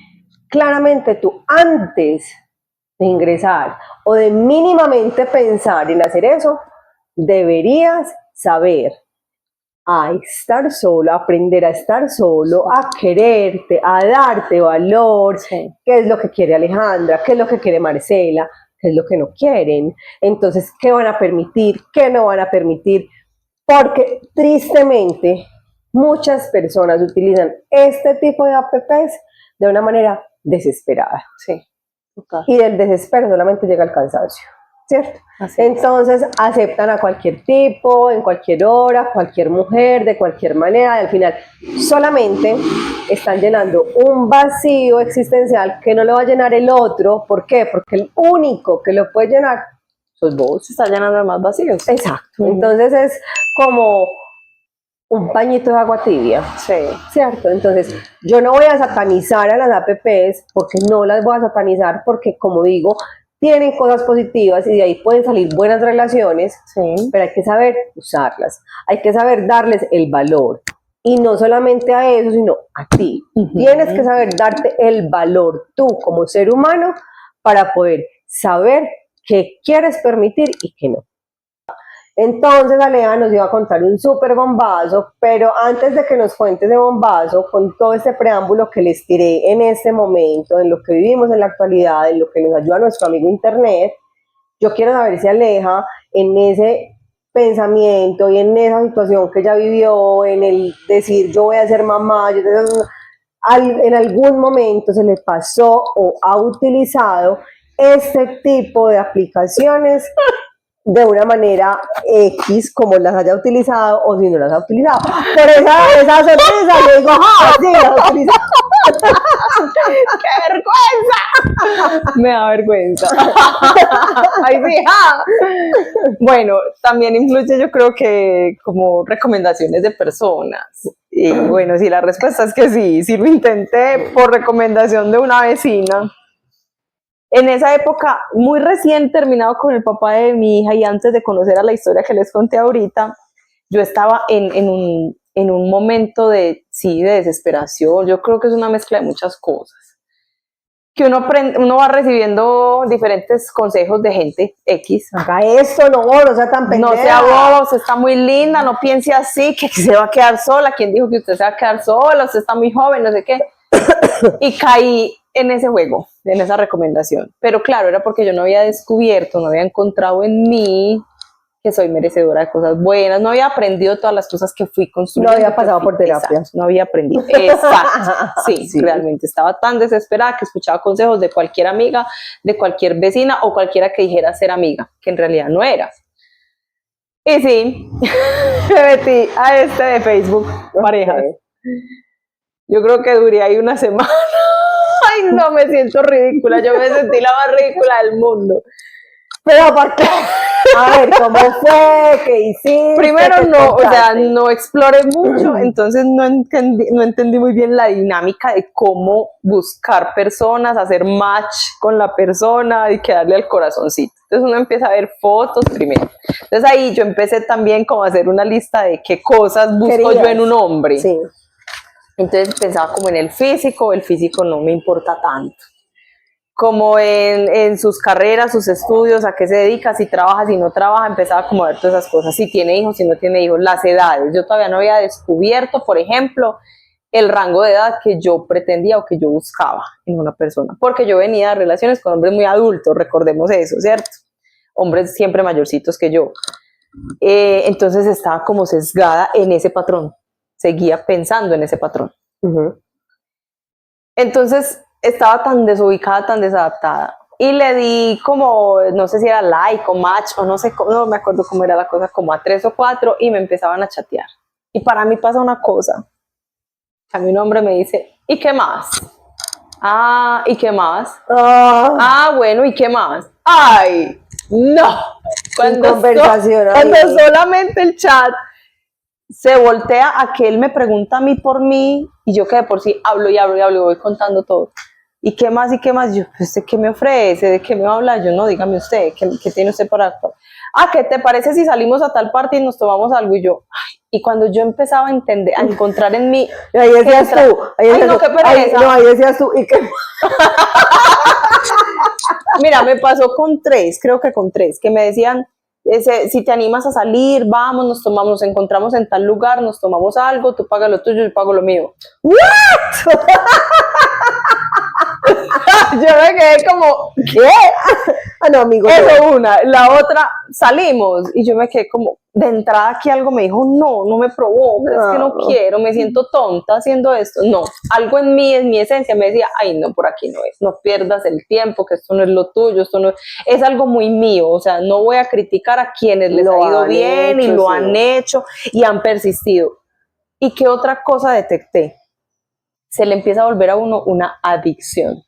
claramente tú antes de ingresar o de mínimamente pensar en hacer eso, deberías saber a estar solo, a aprender a estar solo, a quererte, a darte valor, Sí. qué es lo que quiere Alejandra, qué es lo que quiere Marcela, qué es lo que no quieren. Entonces, ¿qué van a permitir? ¿Qué no van a permitir? Porque tristemente muchas personas utilizan este tipo de apps de una manera desesperada. Sí, total. Y del desespero solamente llega el cansancio, ¿cierto? Así es. Entonces aceptan a cualquier tipo, en cualquier hora, cualquier mujer, de cualquier manera, y al final solamente están llenando un vacío existencial que no lo va a llenar el otro. ¿Por qué? Porque el único que lo puede llenar sos vos. Se está llenando de más vacíos. Exacto. Entonces es como un pañito de agua tibia, Sí. ¿cierto? Entonces, yo no voy a satanizar a las apps, porque no las voy a satanizar, porque, como digo, tienen cosas positivas y de ahí pueden salir buenas relaciones, Sí. pero hay que saber usarlas, hay que saber darles el valor. Y no solamente a eso, sino a ti. Tienes que saber darte el valor tú como ser humano para poder saber qué quieres permitir y qué no. Entonces Aleja nos iba a contar un súper bombazo, pero antes de que nos cuente ese bombazo, con todo este preámbulo que les tiré en este momento, en lo que vivimos en la actualidad, en lo que nos ayuda nuestro amigo Internet, yo quiero saber si Aleja, en ese pensamiento y en esa situación que ella vivió, en el decir yo voy a ser mamá, en algún momento se le pasó o ha utilizado este tipo de aplicaciones de una manera X, como las haya utilizado, o si no las ha utilizado. Por esa sorpresa, yo digo, ¡ah, sí, las ha utilizado! ¡Qué vergüenza! Me da vergüenza. Ay, sí, ¡ah! Bueno, también influye, yo creo que como recomendaciones de personas. Y bueno, sí, la respuesta es que sí lo intenté por recomendación de una vecina. En esa época, muy recién terminado con el papá de mi hija y antes de conocer a la historia que les conté ahorita, yo estaba en un momento de desesperación. Yo creo que es una mezcla de muchas cosas. Que uno va recibiendo diferentes consejos de gente X. Haga esto, no sea tan pendeja. No sea bobo, usted está muy linda, no piense así, que se va a quedar sola. ¿Quién dijo que usted se va a quedar sola? Usted está muy joven, no sé qué. Y caí en ese juego, en esa recomendación. Pero claro, era porque yo no había descubierto, no había encontrado en mí que soy merecedora de cosas buenas, no había aprendido todas las cosas que fui construyendo. No había pasado por terapia. Exacto, no había aprendido. Exacto. Sí, realmente estaba tan desesperada que escuchaba consejos de cualquier amiga, de cualquier vecina o cualquiera que dijera ser amiga, que en realidad no era. Y sí, me metí a este de Facebook, parejas. Yo creo que duré ahí una semana. Ay, no, me siento ridícula. Yo me sentí la más ridícula del mundo. Pero aparte, a ver, ¿cómo fue? ¿Qué hiciste? Primero no exploré mucho, entonces no entendí muy bien la dinámica de cómo buscar personas, hacer match con la persona y que darle al corazoncito. Entonces uno empieza a ver fotos primero. Entonces ahí yo empecé también como a hacer una lista de qué cosas busco yo en un hombre. Sí. Entonces pensaba como en el físico no me importa tanto. Como en sus carreras, sus estudios, a qué se dedica, si trabaja, si no trabaja, empezaba como a ver todas esas cosas, si tiene hijos, si no tiene hijos, las edades. Yo todavía no había descubierto, por ejemplo, el rango de edad que yo pretendía o que yo buscaba en una persona, porque yo venía de relaciones con hombres muy adultos, recordemos eso, ¿cierto? Hombres siempre mayorcitos que yo. Entonces estaba como sesgada en ese patrón, seguía pensando en ese patrón. Entonces estaba tan desubicada, tan desadaptada. Y le di como, no sé si era like o match, o no sé, no me acuerdo cómo era la cosa, como a 3 o 4, y me empezaban a chatear. Y para mí pasa una cosa. A mí un hombre me dice, ¿y qué más? Ah, ¿y qué más? Ah, bueno, ¿y qué más? ¡Ay! ¡No! Cuando solamente el chat se voltea a que él me pregunta a mí por mí, y yo que de por sí hablo y voy contando todo. ¿Y qué más? ¿Y qué más? Yo, pues, ¿de qué me ofrece? ¿De qué me va a hablar? Yo, no, dígame usted, ¿qué tiene usted para actuar? Ah, ¿qué te parece si salimos a tal parte y nos tomamos algo? Y yo, ay, y cuando yo empezaba a entender, a encontrar en mí... Y ahí decías tú, ay, no, qué pereza. No, ahí decías tú, ¿y qué? Mira, me pasó con 3, creo que con 3, que me decían, si te animas a salir, vamos, nos encontramos en tal lugar, nos tomamos algo, tú pagas lo tuyo, yo pago lo mío. ¿What? Yo me quedé como, ¿qué? Ah, no, amigo. Eso una. La otra, salimos, y yo me quedé como, de entrada aquí algo me dijo, no me provoca, es que no quiero, me siento tonta haciendo esto. No, algo en mí, en mi esencia, me decía, ay, no, por aquí no es, no pierdas el tiempo, que esto no es lo tuyo, esto no es algo muy mío. O sea, no voy a criticar a quienes les ha ido bien y lo han hecho y han persistido. ¿Y qué otra cosa detecté? Se le empieza a volver a uno una adicción.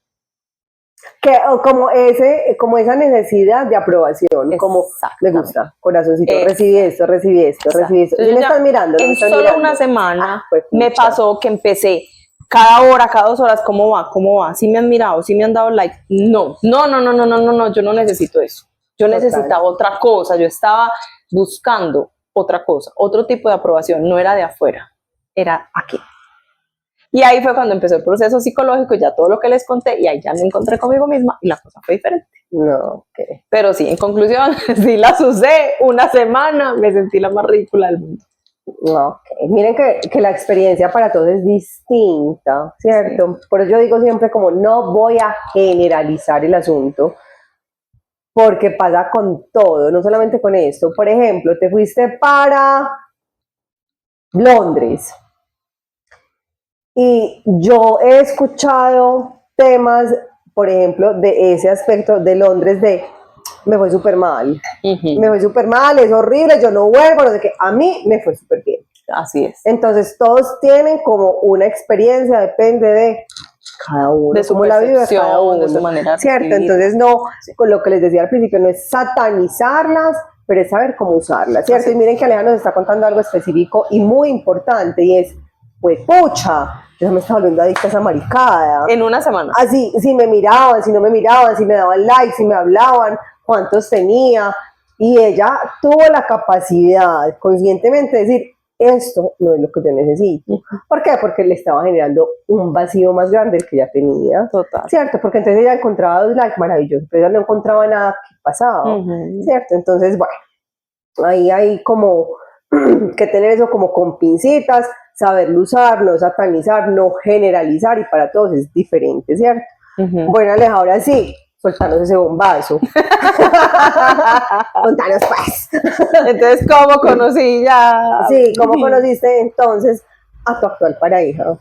Que, como esa necesidad de aprobación, como me gusta, corazoncito, recibí esto, recibí esto. Entonces, me están mirando. En solo una semana me pasó que empecé cada hora, cada 2 horas, ¿cómo va? ¿Sí me han mirado? ¿Sí me han dado like? No, yo no necesito eso. Yo necesitaba otra cosa, yo estaba buscando otra cosa, otro tipo de aprobación, no era de afuera, era aquí. Y ahí fue cuando empezó el proceso psicológico, ya todo lo que les conté, y ahí ya me encontré conmigo misma y la cosa fue diferente. No, Pero sí, en conclusión, sí las usé una semana, me sentí la más ridícula del mundo. Miren que la experiencia para todos es distinta, ¿cierto? Sí. Por eso yo digo siempre como no voy a generalizar el asunto, porque pasa con todo, no solamente con esto. Por ejemplo, te fuiste para Londres. Y yo he escuchado temas, por ejemplo, de ese aspecto de Londres, de me fue súper mal, me fue súper mal, es horrible, yo no vuelvo, no sé qué. A mí me fue súper bien. Así es. Entonces todos tienen como una experiencia, depende de cada uno, de cómo la vive cada uno, de su manera, ¿cierto? Entonces no, con lo que les decía al principio, no es satanizarlas, pero es saber cómo usarlas, ¿cierto? Así. Y miren que Alejandra nos está contando algo específico y muy importante, y es, pues pucha, yo me estaba volviendo adicta a esa maricada. En una semana. Así, si me miraban, si no me miraban, si me daban like, si me hablaban, cuántos tenía. Y ella tuvo la capacidad conscientemente de decir, esto no es lo que yo necesito. ¿Por qué? Porque le estaba generando un vacío más grande del que ya tenía. Total. ¿Cierto? Porque entonces ella encontraba 2 likes, maravilloso, pero ella no encontraba nada que pasaba. ¿Cierto? Entonces, bueno, ahí hay como que tener eso como con pincitas, saberlo usar, no satanizar, no generalizar, y para todos es diferente, ¿cierto? Bueno, Aleja, ahora sí, soltanos ese bombazo. Contanos pues. Entonces, ¿cómo conocí ya? Sí, ¿cómo conociste entonces a tu actual pareja?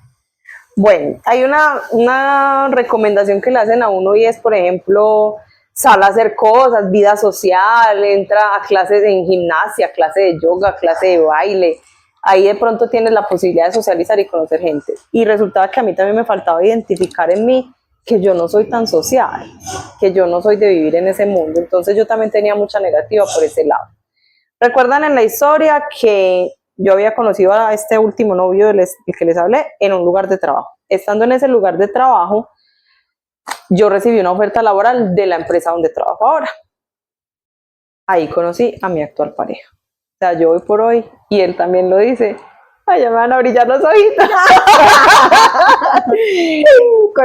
Bueno, hay una recomendación que le hacen a uno, y es, por ejemplo, sal a hacer cosas, vida social, entra a clases en gimnasia, clase de yoga, clase de baile. Ahí de pronto tienes la posibilidad de socializar y conocer gente. Y resultaba que a mí también me faltaba identificar en mí que yo no soy tan social, que yo no soy de vivir en ese mundo. Entonces yo también tenía mucha negativa por ese lado. ¿Recuerdan en la historia que yo había conocido a este último novio del que les hablé en un lugar de trabajo? Estando en ese lugar de trabajo, yo recibí una oferta laboral de la empresa donde trabajo ahora. Ahí conocí a mi actual pareja. O sea, yo hoy por hoy, y él también lo dice, ay, ya me van a brillar los ojitos.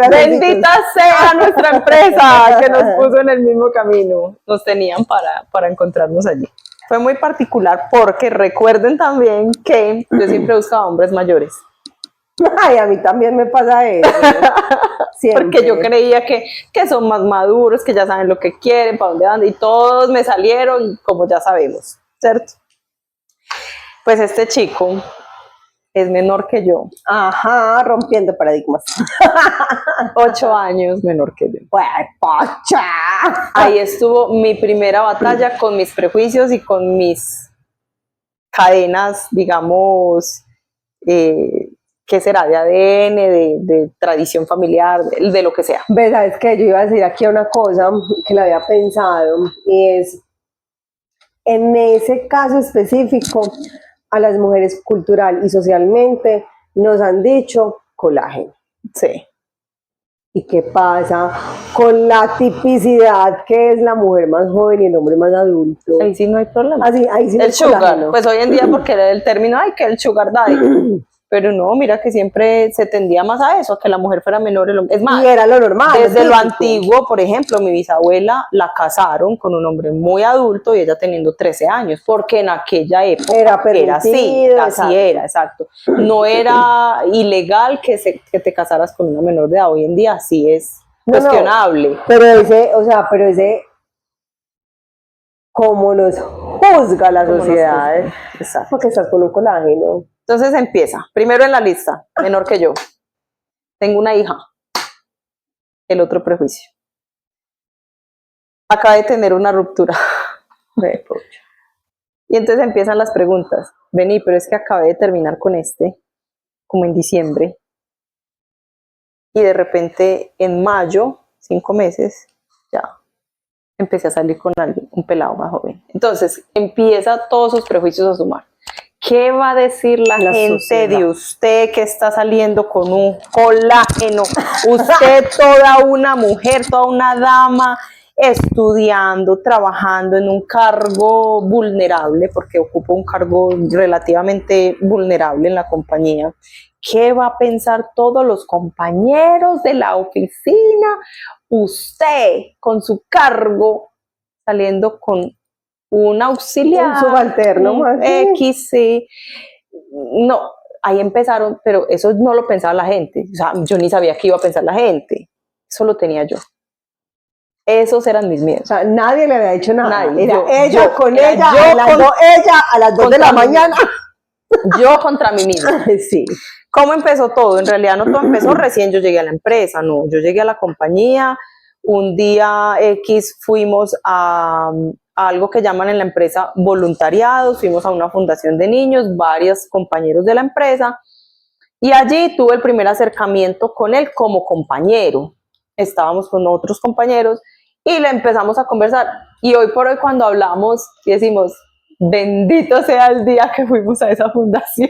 Bendita sea nuestra empresa que nos puso en el mismo camino. Nos tenían para encontrarnos allí. Fue muy particular porque recuerden también que yo siempre buscaba hombres mayores. Ay, a mí también me pasa eso. Porque yo creía que son más maduros, que ya saben lo que quieren, para dónde van, y todos me salieron como ya sabemos, ¿cierto? Pues este chico es menor que yo. Ajá, rompiendo paradigmas. 8 años menor que yo. ¡Pues, pocha! Ahí estuvo mi primera batalla con mis prejuicios y con mis cadenas, digamos, ¿qué será? De ADN, de tradición familiar, de lo que sea. ¿Ves? ¿Sabes qué? Yo iba a decir aquí una cosa que la había pensado, y es, en ese caso específico, a las mujeres cultural y socialmente nos han dicho colágeno. Sí. ¿Y qué pasa con la tipicidad que es la mujer más joven y el hombre más adulto? Ahí sí no hay problema. Así, ahí sí no El hay sugar, colágeno. pues hoy en día porque era el término, ay, que el sugar daddy. Pero no, mira que siempre se tendía más a eso, a que la mujer fuera menor. Es más, Y era lo normal. desde lo típico. antiguo, por ejemplo, mi bisabuela la casaron con un hombre muy adulto y ella teniendo 13 años, porque en aquella época Era así, permitido, así exacto. era, exacto. No era ilegal que te casaras con una menor de edad, hoy en día sí es No, no. cuestionable. Pero ese, cómo nos juzga la Como nos sociedad. juzgan. Exacto. Porque estás con un colágeno. Entonces empieza, primero en la lista, menor que yo. Tengo una hija. El otro prejuicio. Acaba de tener una ruptura. Y entonces empiezan las preguntas. Vení, pero es que acabé de terminar con este, como en diciembre. Y de repente en mayo, 5 meses, ya empecé a salir con alguien, un pelado más joven. Entonces empieza todos sus prejuicios a sumar. ¿Qué va a decir la gente sociedad de usted que está saliendo con un colágeno? Usted toda una mujer, toda una dama, estudiando, trabajando en un cargo vulnerable, porque ocupa un cargo relativamente vulnerable en la compañía. ¿Qué va a pensar todos los compañeros de la oficina? Usted con su cargo saliendo con un auxiliar, Un subalterno más. X, sí. No, ahí empezaron, pero eso no lo pensaba la gente. O sea, yo ni sabía qué iba a pensar la gente. Eso lo tenía yo. Esos eran mis O miedos. sea, nadie le había dicho nada. Nadie. Era Yo- ella yo- con era ella, yo hablando ella a las 2 de la contra mí. mañana. Yo contra mí misma. Sí. ¿Cómo empezó todo? En realidad no todo empezó recién yo llegué a la empresa, no, yo llegué a la compañía, un día X fuimos a algo que llaman en la empresa voluntariados, fuimos a una fundación de niños, varios compañeros de la empresa, y allí tuve el primer acercamiento con él como compañero. Estábamos con otros compañeros y le empezamos a conversar, y hoy por hoy cuando hablamos decimos, bendito sea el día que fuimos a esa fundación,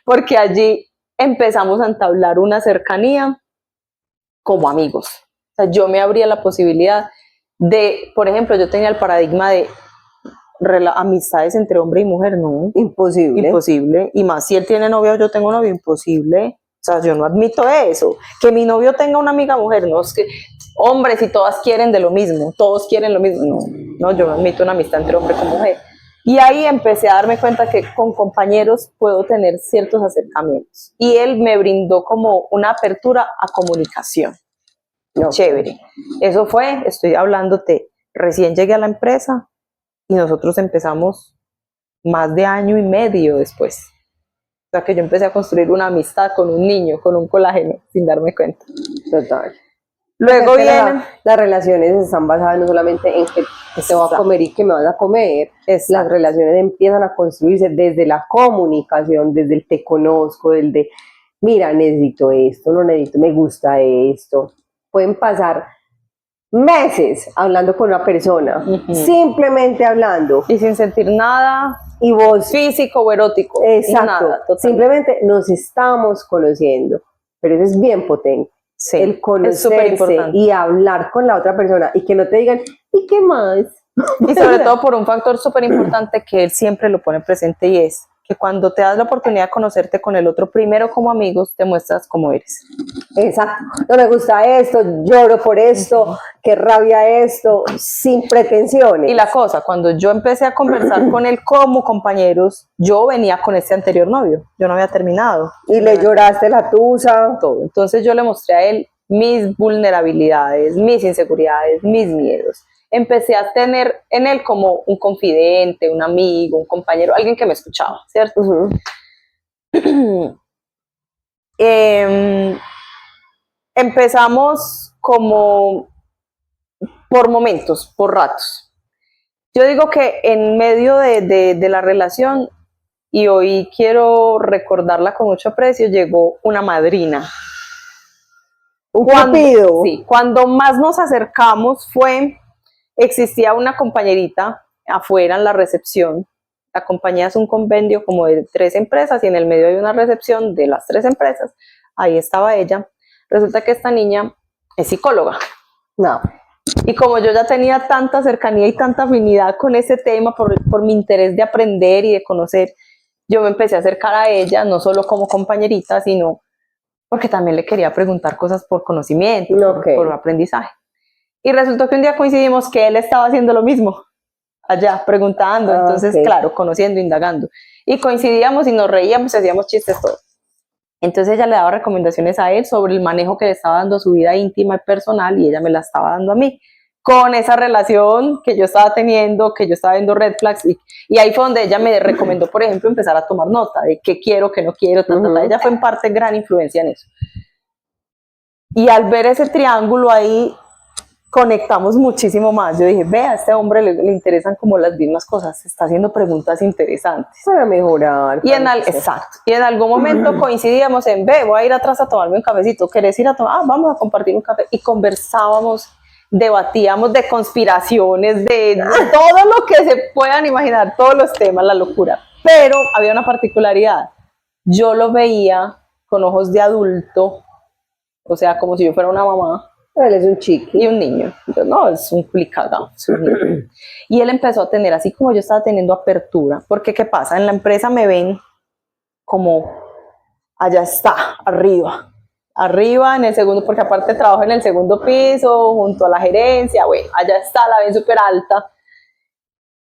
porque allí empezamos a entablar una cercanía como amigos. O sea, yo me abría la posibilidad de, por ejemplo, yo tenía el paradigma de amistades entre hombre y mujer, no, Imposible. imposible. Y más si él tiene novia o yo tengo novio, imposible. O sea, yo no admito eso. Que mi novio tenga una amiga mujer, no es que hombres y todas quieren de lo mismo, todos quieren lo mismo. No, no, yo no admito una amistad entre hombre y mujer. Y ahí empecé a darme cuenta que con compañeros puedo tener ciertos acercamientos. Y él me brindó como una apertura a comunicación. No. Chévere. Eso fue, estoy hablándote, recién llegué a la empresa y nosotros empezamos más de año y medio después. O sea que yo empecé a construir una amistad con un niño, con un colágeno, sin darme cuenta. Total. Luego Porque es que vienen... las relaciones están basadas no solamente en que te voy a comer y que me vas a comer. Exacto. Las relaciones empiezan a construirse desde la comunicación, desde el te conozco, del de, mira, necesito esto, no necesito, me gusta esto. Pueden pasar meses hablando con una persona, simplemente hablando. Y sin sentir nada Y vos, físico o erótico. exacto, Nada, totalmente. simplemente nos estamos conociendo. Pero eso es bien potente. Sí, El es súper conocerse importante. y hablar con la otra persona y que no te digan, ¿y qué más? Y sobre todo por un factor súper importante que él siempre lo pone presente y es que cuando te das la oportunidad de conocerte con el otro, primero como amigos, te muestras como eres. Exacto, no me gusta esto, lloro por esto, qué rabia esto, sin pretensiones. Y la cosa, cuando yo empecé a conversar con él como compañeros, yo venía con ese anterior novio, yo no había terminado. Y le lloraste la tusa. Todo. Entonces yo le mostré a él mis vulnerabilidades, mis inseguridades, mis miedos. Empecé a tener en él como un confidente, un amigo, un compañero, alguien que me escuchaba, ¿cierto? Empezamos como por momentos, por ratos. Yo digo que en medio de la relación, y hoy quiero recordarla con mucho aprecio, llegó una madrina. Un cupido. Sí, cuando más nos acercamos existía una compañerita afuera en la recepción. La compañía es un convenio como de 3 empresas y en el medio hay una recepción de las 3 empresas. Ahí estaba ella. Resulta que esta niña es psicóloga. No. Y como yo ya tenía tanta cercanía y tanta afinidad con ese tema por mi interés de aprender y de conocer, yo me empecé a acercar a ella, no solo como compañerita, sino porque también le quería preguntar cosas por conocimiento, por aprendizaje. Y resultó que un día coincidimos que él estaba haciendo lo mismo, allá, preguntando, entonces, claro, conociendo, indagando. Y coincidíamos y nos reíamos y hacíamos chistes todos. Entonces ella le daba recomendaciones a él sobre el manejo que le estaba dando a su vida íntima y personal, y ella me la estaba dando a mí, con esa relación que yo estaba teniendo, que yo estaba viendo red flags, y ahí fue donde ella me recomendó, por ejemplo, empezar a tomar nota de qué quiero, qué no quiero, ella fue en parte gran influencia en eso. Y al ver ese triángulo ahí, conectamos muchísimo más. Yo dije, ve, a este hombre le interesan como las mismas cosas, está haciendo preguntas interesantes. Para mejorar. Exacto. Y en algún momento coincidíamos en, ve, voy a ir atrás a tomarme un cafecito, ¿querés ir a tomar? Vamos a compartir un café. Y conversábamos, debatíamos de conspiraciones, de todo lo que se puedan imaginar, todos los temas, la locura. Pero había una particularidad. Yo lo veía con ojos de adulto, o sea, como si yo fuera una mamá. Él es un chiqui. Y un niño. Yo, no, es un culicagao. Y él empezó a tener, así como yo estaba teniendo apertura, porque ¿qué pasa? En la empresa me ven como, allá está, arriba en el segundo, porque aparte trabajo en el segundo piso, junto a la gerencia, bueno, allá está, la ven súper alta.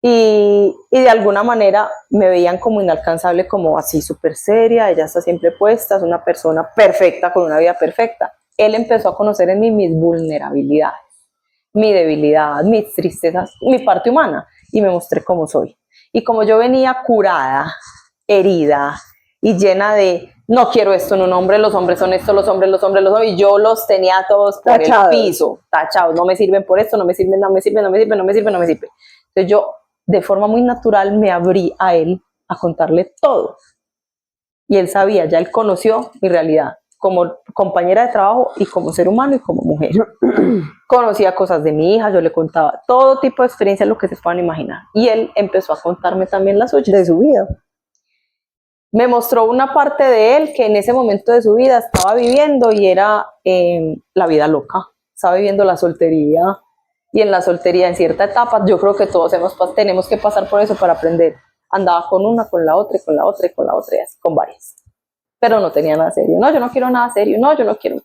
Y de alguna manera me veían como inalcanzable, como así súper seria, ella está siempre puesta, es una persona perfecta, con una vida perfecta. Él empezó a conocer en mí mis vulnerabilidades, mi debilidad, mis tristezas, mi parte humana, y me mostré cómo soy. Y como yo venía curada, herida y llena de no quiero esto en un hombre, los hombres son esto, los hombres, y yo los tenía todos por el piso, tachados, no me sirven por esto, no me sirven. Entonces yo, de forma muy natural, me abrí a él a contarle todo. Y él sabía, ya él conoció mi realidad como compañera de trabajo y como ser humano y como mujer. Conocía cosas de mi hija, yo le contaba todo tipo de experiencias, lo que se puedan imaginar. Y él empezó a contarme también las suyas. De su vida. Me mostró una parte de él que en ese momento de su vida estaba viviendo, y era la vida loca. Estaba viviendo la soltería. Y en la soltería, en cierta etapa, yo creo que todos tenemos que pasar por eso para aprender. Andaba con una, con la otra, y así, con varias. Pero no tenía nada serio. No, yo no quiero nada serio. No, yo no quiero.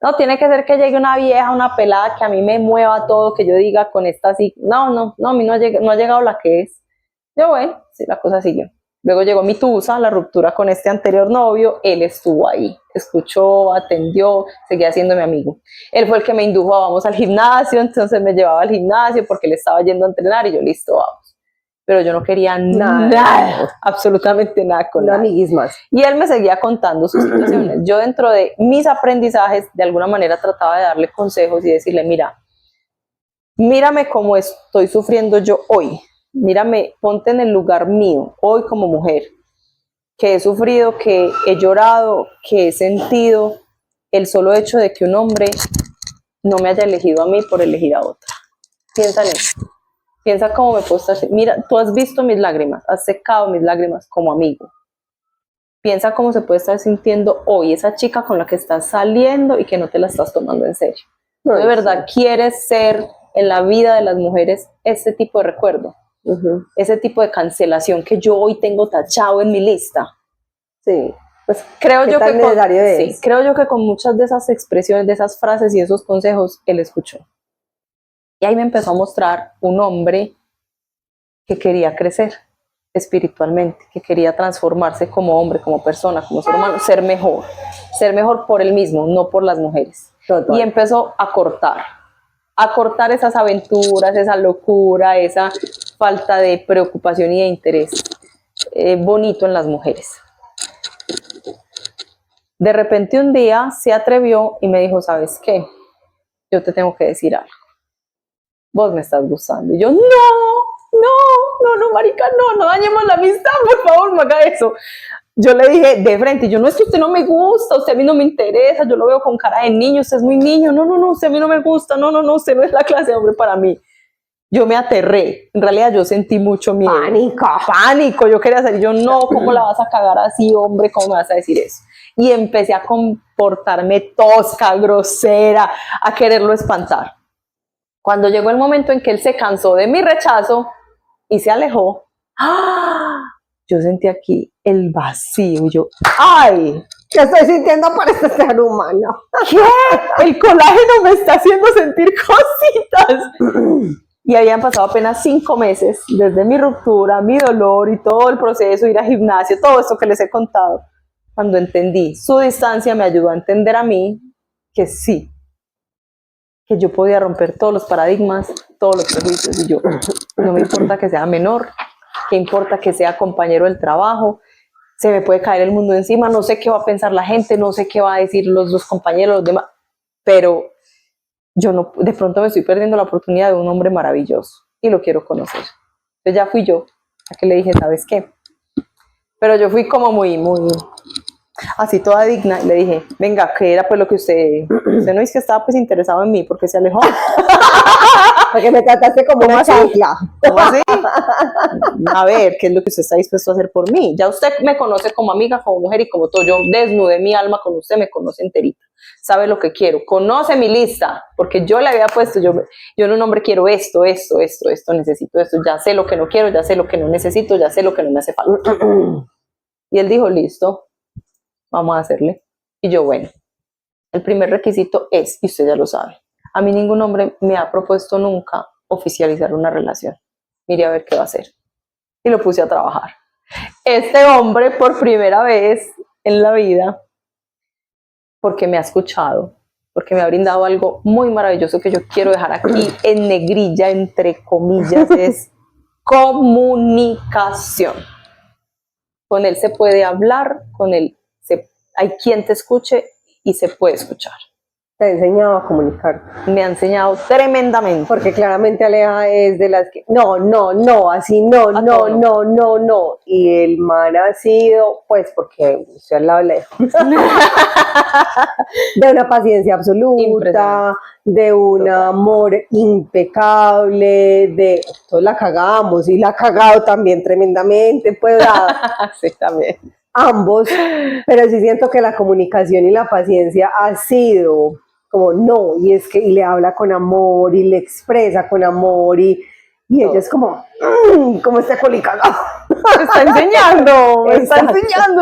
No, tiene que ser que llegue una vieja, una pelada que a mí me mueva todo, que yo diga con esta así. No, a mí no ha llegado la que es. Yo, bueno, sí, la cosa siguió. Luego llegó mi tusa, la ruptura con este anterior novio. Él estuvo ahí, escuchó, atendió, seguía siendo mi amigo. Él fue el que me indujo a vamos al gimnasio, entonces me llevaba al gimnasio porque él estaba yendo a entrenar y yo, listo, vamos. Pero yo no quería nada, absolutamente nada con no nadie. Más. Y él me seguía contando sus situaciones. Yo, dentro de mis aprendizajes, de alguna manera trataba de darle consejos y decirle, mírame cómo estoy sufriendo yo hoy. Mírame, ponte en el lugar mío, hoy como mujer, que he sufrido, que he llorado, que he sentido el solo hecho de que un hombre no me haya elegido a mí por elegir a otra. Piensa en eso. Piensa cómo me puedo estar. Mira, tú has visto mis lágrimas, has secado mis lágrimas como amigo. Piensa cómo se puede estar sintiendo hoy esa chica con la que estás saliendo y que no te la estás tomando en serio. ¿Tú de verdad quieres ser en la vida de las mujeres ese tipo de recuerdo? Ese tipo de cancelación que yo hoy tengo tachado en mi lista. Sí. Pues creo yo que con muchas de esas expresiones, de esas frases y esos consejos, él escuchó. Y ahí me empezó a mostrar un hombre que quería crecer espiritualmente, que quería transformarse como hombre, como persona, como ser humano, ser mejor por él mismo, no por las mujeres. Total. Y empezó a cortar esas aventuras, esa locura, esa falta de preocupación y de interés bonito en las mujeres. De repente un día se atrevió y me dijo, ¿sabes qué? Yo te tengo que decir algo. Vos me estás gustando. Y yo, no, marica, no dañemos la amistad, por favor, no haga eso. Yo le dije de frente, no, es que usted no me gusta, usted a mí no me interesa, yo lo veo con cara de niño, usted es muy niño, no, usted a mí no me gusta, no, usted no es la clase de hombre para mí. Yo me aterré, en realidad yo sentí mucho miedo. Pánico. Pánico, yo quería salir, yo no, ¿cómo la vas a cagar así, hombre? ¿Cómo me vas a decir eso? Y empecé a comportarme tosca, grosera, a quererlo espantar. Cuando llegó el momento en que él se cansó de mi rechazo y se alejó, ¡ah! Yo sentí aquí el vacío, yo, ¡ay! ¿Qué estoy sintiendo por este ser humano? ¿Qué? El colágeno me está haciendo sentir cositas. Y habían pasado apenas 5 meses desde mi ruptura, mi dolor y todo el proceso, ir al gimnasio, todo esto que les he contado. Cuando entendí su distancia, me ayudó a entender a mí que sí, que yo podía romper todos los paradigmas, todos los prejuicios. Y yo, no me importa que sea menor, que importa que sea compañero del trabajo, se me puede caer el mundo encima, no sé qué va a pensar la gente, no sé qué va a decir los compañeros, los demás, pero yo no, de pronto me estoy perdiendo la oportunidad de un hombre maravilloso y lo quiero conocer. Entonces ya fui yo a que le dije, ¿sabes qué? Pero yo fui como muy así toda digna y le dije, venga, ¿qué era pues lo que usted no es que estaba pues interesado en mí porque se alejó? Porque me trataste como una chancla. ¿Cómo así? A ver, ¿qué es lo que usted está dispuesto a hacer por mí? Ya usted me conoce como amiga, como mujer y como todo. Yo desnudé mi alma con usted, me conoce enterita. Sabe lo que quiero, conoce mi lista, porque yo le había puesto, yo en un hombre quiero esto, necesito esto, ya sé lo que no quiero, ya sé lo que no necesito, ya sé lo que no me hace falta. Y él dijo, listo, vamos a hacerle. Y yo, bueno, el primer requisito es, y usted ya lo sabe, a mí ningún hombre me ha propuesto nunca oficializar una relación. Mire a ver qué va a hacer. Y lo puse a trabajar. Este hombre, por primera vez en la vida, porque me ha escuchado, porque me ha brindado algo muy maravilloso que yo quiero dejar aquí en negrilla, entre comillas, es comunicación. Con él se puede hablar, con él hay quien te escuche y se puede escuchar. Te he enseñado a comunicar. Me ha enseñado tremendamente. Porque claramente Aleja es de las que, no, así no. Y el man ha sido, pues, porque usted al lado lejos, de una paciencia absoluta, de un amor impecable, de, todos la cagamos y la ha cagado también tremendamente, pues, sí, también. Ambos, pero sí siento que la comunicación y la paciencia ha sido como no, y es que y le habla con amor y le expresa con amor y ella es como este colicagado. Me está enseñando,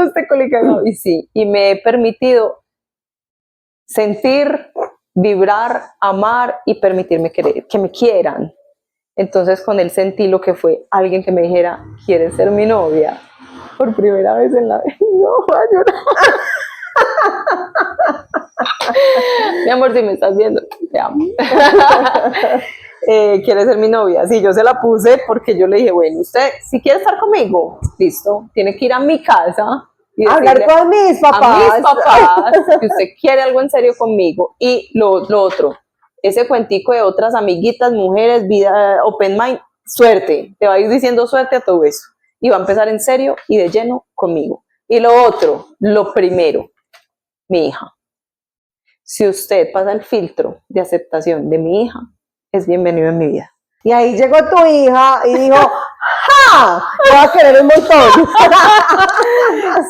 este colicagado. Y sí, y me he permitido sentir, vibrar, amar y permitirme querer, que me quieran. Entonces con él sentí lo que fue alguien que me dijera, ¿quieres ser mi novia? Por primera vez en la vida. No, voy a llorar. Mi amor, si me estás viendo, te amo. ¿Quieres ser mi novia? Sí, yo se la puse porque yo le dije, bueno, usted, si quiere estar conmigo, listo, tiene que ir a mi casa y hablar con mis papás. A mis papás, que usted quiere algo en serio conmigo. Y lo otro, ese cuentico de otras amiguitas, mujeres, vida, open mind, suerte, te va a ir diciendo suerte a todo eso. Y va a empezar en serio y de lleno conmigo. Y lo otro, lo primero, mi hija. Si usted pasa el filtro de aceptación de mi hija, es bienvenido en mi vida. Y ahí llegó tu hija y dijo, ¡ja! Te va a querer un montón.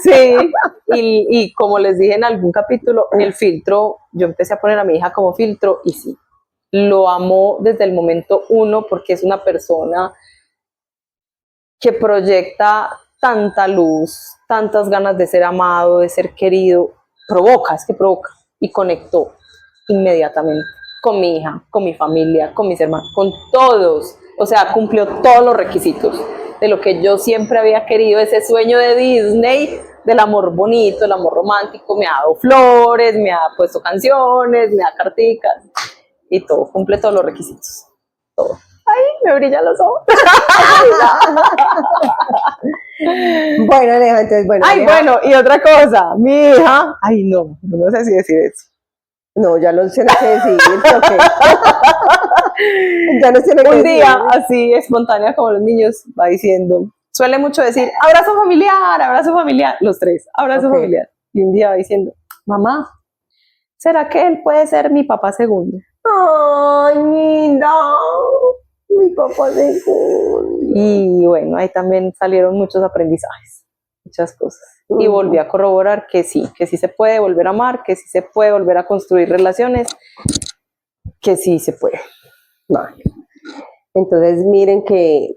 Sí, y como les dije en algún capítulo, el filtro, yo empecé a poner a mi hija como filtro y sí, lo amo desde el momento 1 porque es una persona que proyecta tanta luz, tantas ganas de ser amado, de ser querido, provoca y conectó inmediatamente con mi hija, con mi familia, con mis hermanos, con todos, o sea, cumplió todos los requisitos de lo que yo siempre había querido, ese sueño de Disney, del amor bonito, el amor romántico, me ha dado flores, me ha puesto canciones, me da carticas y todo, cumple todos los requisitos, todo. Ay, me brillan los ojos. Bueno, Aleja, entonces, bueno. Ay, Aleja. bueno, y otra cosa, mi hija, ay, no sé si decir eso. No, ya lo tiene que decir, okay. Ya no tiene que Un decir. día, así espontánea como los niños, va diciendo, suele mucho decir, abrazo familiar, los tres, abrazo familiar. Y un día va diciendo, mamá, ¿será que él puede ser mi papá segundo? Ay, linda. mi papá segundo. Y bueno, ahí también salieron muchos aprendizajes, muchas cosas. Y volví a corroborar que sí se puede volver a amar, que sí se puede volver a construir relaciones, que sí se puede. Vale. Entonces miren que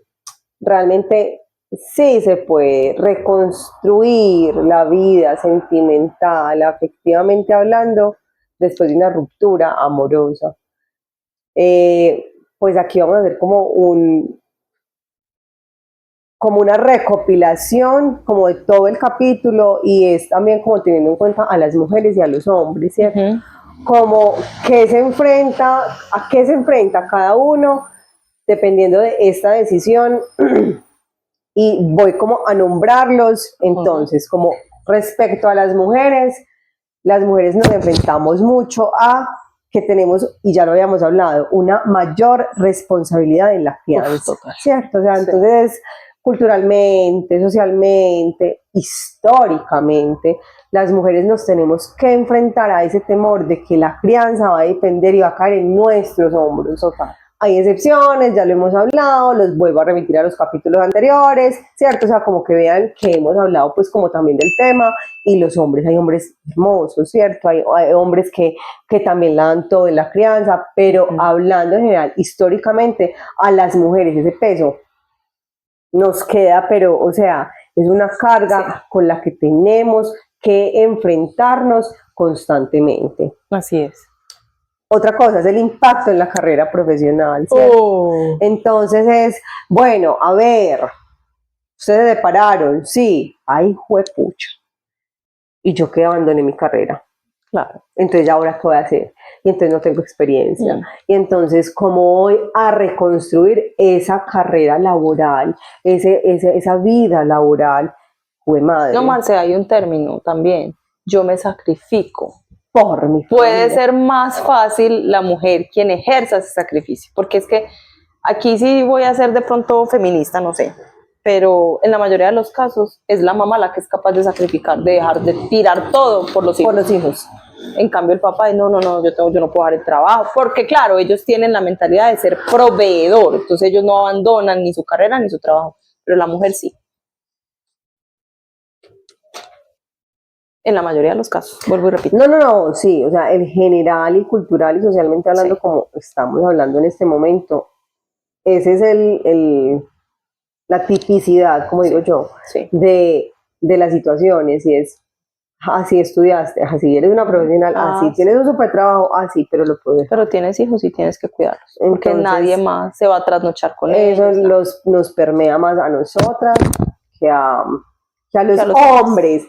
realmente sí se puede reconstruir la vida sentimental, afectivamente hablando, después de una ruptura amorosa. Pues aquí vamos a hacer como una recopilación como de todo el capítulo, y es también como teniendo en cuenta a las mujeres y a los hombres, ¿cierto? Como a qué se enfrenta cada uno dependiendo de esta decisión. Y voy como a nombrarlos. Entonces, como respecto a las mujeres nos enfrentamos mucho a que tenemos, y ya lo habíamos hablado, una mayor responsabilidad en la crianza, ¿cierto? O sea, entonces, culturalmente, socialmente, históricamente, las mujeres nos tenemos que enfrentar a ese temor de que la crianza va a depender y va a caer en nuestros hombros. Total. Hay excepciones, ya lo hemos hablado, los vuelvo a remitir a los capítulos anteriores, ¿cierto? O sea, como que vean que hemos hablado pues como también del tema. Y los hombres, hay hombres hermosos, ¿cierto? Hay hombres que también la dan todo en la crianza, pero hablando en general, históricamente, a las mujeres ese peso nos queda, pero, o sea, es una carga con la que tenemos que enfrentarnos constantemente. Así es. Otra cosa es el impacto en la carrera profesional, ¿cierto? Entonces es, bueno, a ver, ustedes se separaron, sí, ay, juepucha, y yo que abandoné mi carrera. Claro. Entonces, ¿ahora qué voy a hacer? Y entonces no tengo experiencia. Y entonces, ¿cómo voy a reconstruir esa carrera laboral, esa vida laboral? Jue madre. No, Marce, hay un término también. Yo me sacrifico. Por mi familia. Puede ser más fácil la mujer quien ejerza ese sacrificio, porque es que aquí sí voy a ser de pronto feminista, no sé, pero en la mayoría de los casos es la mamá la que es capaz de sacrificar, de dejar de tirar todo por los hijos. Por los hijos. En cambio el papá no, yo no puedo dejar el trabajo, porque claro, ellos tienen la mentalidad de ser proveedor, entonces ellos no abandonan ni su carrera ni su trabajo, pero la mujer sí. En la mayoría de los casos, vuelvo y repito. No, sí, o sea, en general y cultural y socialmente hablando, como estamos hablando en este momento, ese es la tipicidad, como digo yo, de las situaciones, y es, así estudiaste, así eres una profesional, así tienes un super trabajo, así, pero lo puedes. Pero tienes hijos y tienes que cuidarlos, porque entonces, nadie más se va a trasnochar con eso ellos. Nos permea más a nosotras que a los hombres.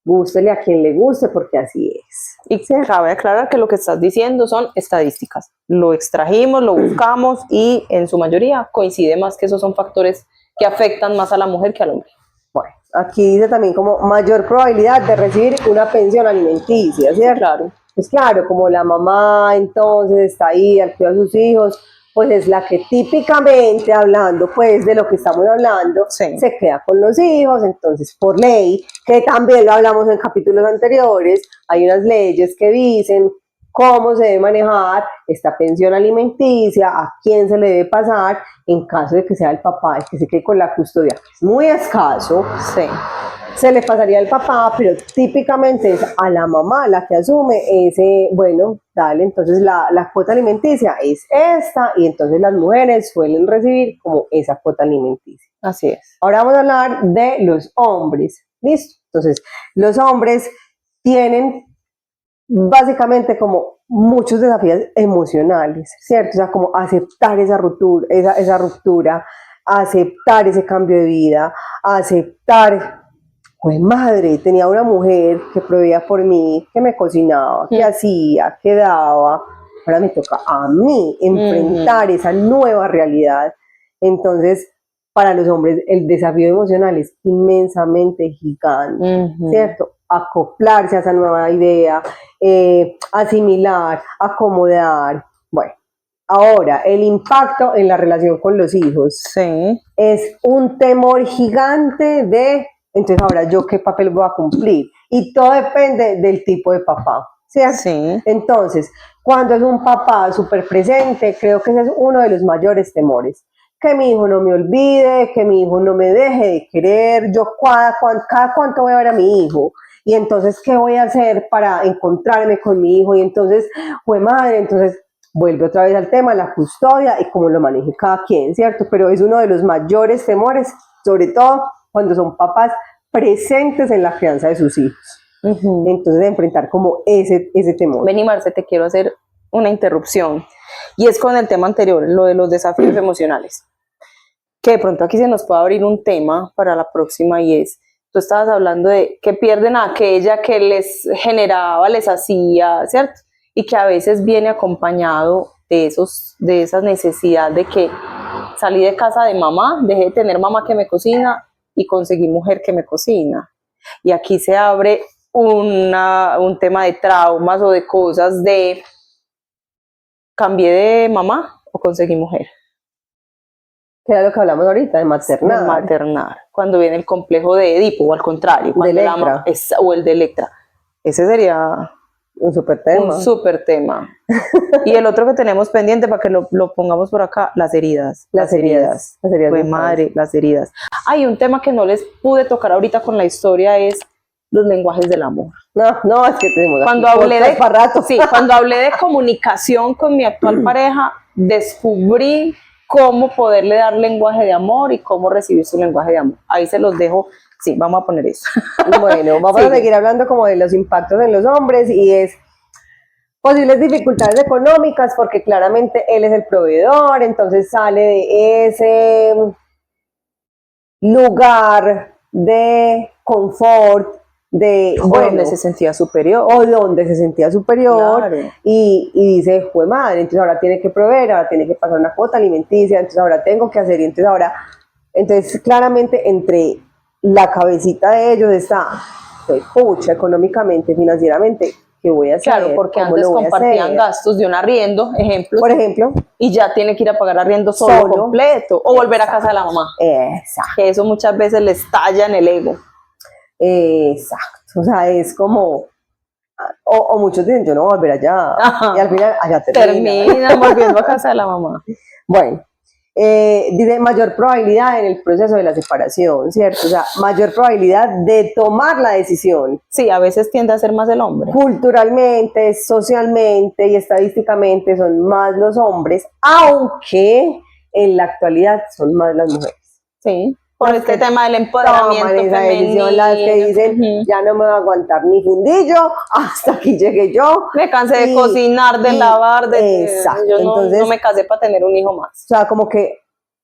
Gústele a quien le guste, porque así es. Y cabe aclarar que lo que estás diciendo son estadísticas. Lo extrajimos, lo buscamos y en su mayoría coincide más que esos son factores que afectan más a la mujer que al hombre. Bueno, aquí dice también como mayor probabilidad de recibir una pensión alimenticia, ¿cierto? Claro. Pues claro, como la mamá entonces está ahí al cuidado de sus hijos, pues es la que típicamente, hablando pues de lo que estamos hablando, se queda con los hijos. Entonces, por ley, que también lo hablamos en capítulos anteriores, hay unas leyes que dicen cómo se debe manejar esta pensión alimenticia, a quién se le debe pasar en caso de que sea el papá el que se quede con la custodia. Es muy escaso. Se le pasaría al papá, pero típicamente es a la mamá la que asume ese, bueno, dale, entonces la cuota alimenticia es esta, y entonces las mujeres suelen recibir como esa cuota alimenticia. Así es. Ahora vamos a hablar de los hombres, ¿listo? Entonces, los hombres tienen básicamente como muchos desafíos emocionales, ¿cierto? O sea, como aceptar esa ruptura, aceptar ese cambio de vida, aceptar... Pues madre, tenía una mujer que proveía por mí, que me cocinaba, que hacía, que daba. Ahora me toca a mí enfrentar esa nueva realidad. Entonces, para los hombres el desafío emocional es inmensamente gigante, ¿cierto? Acoplarse a esa nueva idea, asimilar, acomodar. Bueno, ahora, el impacto en la relación con los hijos es un temor gigante de... Entonces, ahora, ¿yo qué papel voy a cumplir? Y todo depende del tipo de papá, ¿cierto? Entonces, cuando es un papá súper presente, creo que ese es uno de los mayores temores. que mi hijo no me olvide, que mi hijo no me deje de querer, yo cada cuánto voy a ver a mi hijo, y entonces, ¿qué voy a hacer para encontrarme con mi hijo? Y entonces, fue madre, entonces vuelve otra vez al tema, la custodia y cómo lo maneje cada quien, ¿cierto? Pero es uno de los mayores temores, sobre todo cuando son papás presentes en la crianza de sus hijos. Entonces, de enfrentar como ese temor. Ven y Marce, te quiero hacer una interrupción, y es con el tema anterior, lo de los desafíos emocionales, que de pronto aquí se nos puede abrir un tema para la próxima, y es, tú estabas hablando de que pierden a aquella que les generaba, les hacía, ¿cierto? Y que a veces viene acompañado de esa necesidad de que salí de casa de mamá, dejé de tener mamá que me cocina y conseguí mujer que me cocina. Y aquí se abre un tema de traumas o de cosas de cambié de mamá o conseguí mujer. Que era lo que hablamos ahorita, de maternar. De maternar. Cuando viene el complejo de Edipo, o al contrario, de Electra. O el de Electra. Ese sería un súper tema. Un súper tema. Y el otro que tenemos pendiente, para que lo pongamos por acá, las heridas. Las heridas. Pues madre, las heridas. Hay un tema que no les pude tocar ahorita con la historia, es los lenguajes del amor. No, es que tenemos cuando hablé de comunicación con mi actual pareja, descubrí cómo poderle dar lenguaje de amor y cómo recibir su lenguaje de amor. Ahí se los dejo. Sí, vamos a poner eso. Bueno, vamos a seguir hablando como de los impactos en los hombres, y es posibles dificultades económicas, porque claramente él es el proveedor, entonces sale de ese lugar de confort, donde se sentía superior. Claro. Y dice, fue madre, entonces ahora tiene que proveer, ahora tiene que pagar una cuota alimenticia, entonces ahora tengo que hacer, y entonces claramente entre la cabecita de ellos está, pucha, económicamente, financieramente, ¿qué voy a hacer? Claro, porque antes compartían gastos de un arriendo, por ejemplo, y ya tiene que ir a pagar arriendo solo completo, o volver a casa de la mamá. Exacto. Que eso muchas veces les talla en el ego. Exacto, o sea, es como, o muchos dicen, yo no voy a volver allá, y al final allá terminan volviendo a casa de la mamá. Bueno, dice mayor probabilidad en el proceso de la separación, ¿cierto? O sea, mayor probabilidad de tomar la decisión. Sí, a veces tiende a ser más el hombre. Culturalmente, socialmente y estadísticamente son más los hombres, aunque en la actualidad son más las mujeres. Sí. Por este tema del empoderamiento femenino. Las que dicen, ya no me voy a aguantar ni fundillo, hasta aquí llegué yo. Me cansé de cocinar, de lavar, exacto. Yo no me casé para tener un hijo más. O sea, como que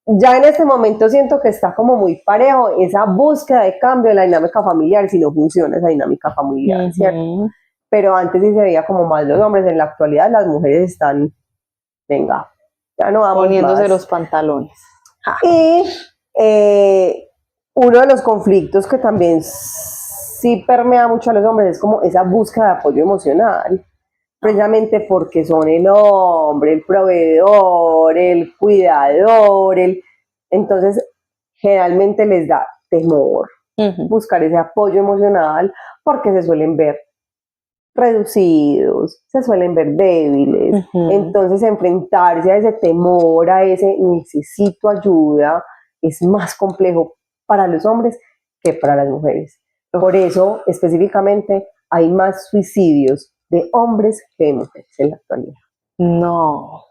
ya en este momento siento que está como muy parejo esa búsqueda de cambio de la dinámica familiar, si no funciona esa dinámica familiar, ¿cierto? Pero antes sí se veía como más los hombres, en la actualidad las mujeres están, venga, ya no vamos poniéndose más. Los pantalones. Y uno de los conflictos que también sí permea mucho a los hombres es como esa búsqueda de apoyo emocional, precisamente porque son el hombre, el proveedor, el cuidador, entonces generalmente les da temor buscar ese apoyo emocional, porque se suelen ver reducidos, se suelen ver débiles, entonces enfrentarse a ese temor, a ese necesito ayuda, es más complejo para los hombres que para las mujeres. Por eso, específicamente, hay más suicidios de hombres que de mujeres en la actualidad. No.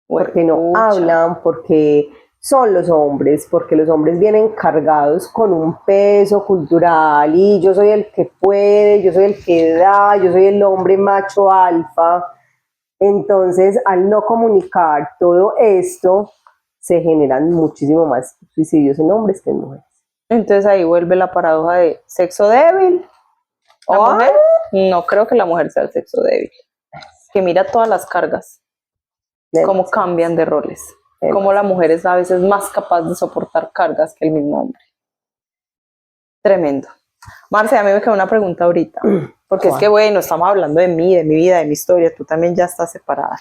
Porque no hablan, porque son los hombres, porque los hombres vienen cargados con un peso cultural, y yo soy el que puede, yo soy el que da, yo soy el hombre macho alfa. Entonces, al no comunicar todo esto, se generan muchísimo más suicidios en hombres que en mujeres. Entonces ahí vuelve la paradoja de sexo débil. ¿La mujer? No creo que la mujer sea el sexo débil. Que mira todas las cargas, cómo cambian de roles, cómo la mujer es a veces más capaz de soportar cargas que el mismo hombre. Tremendo. Marce, a mí me queda una pregunta ahorita, porque es que bueno, estamos hablando de mí, de mi vida, de mi historia, tú también ya estás separada.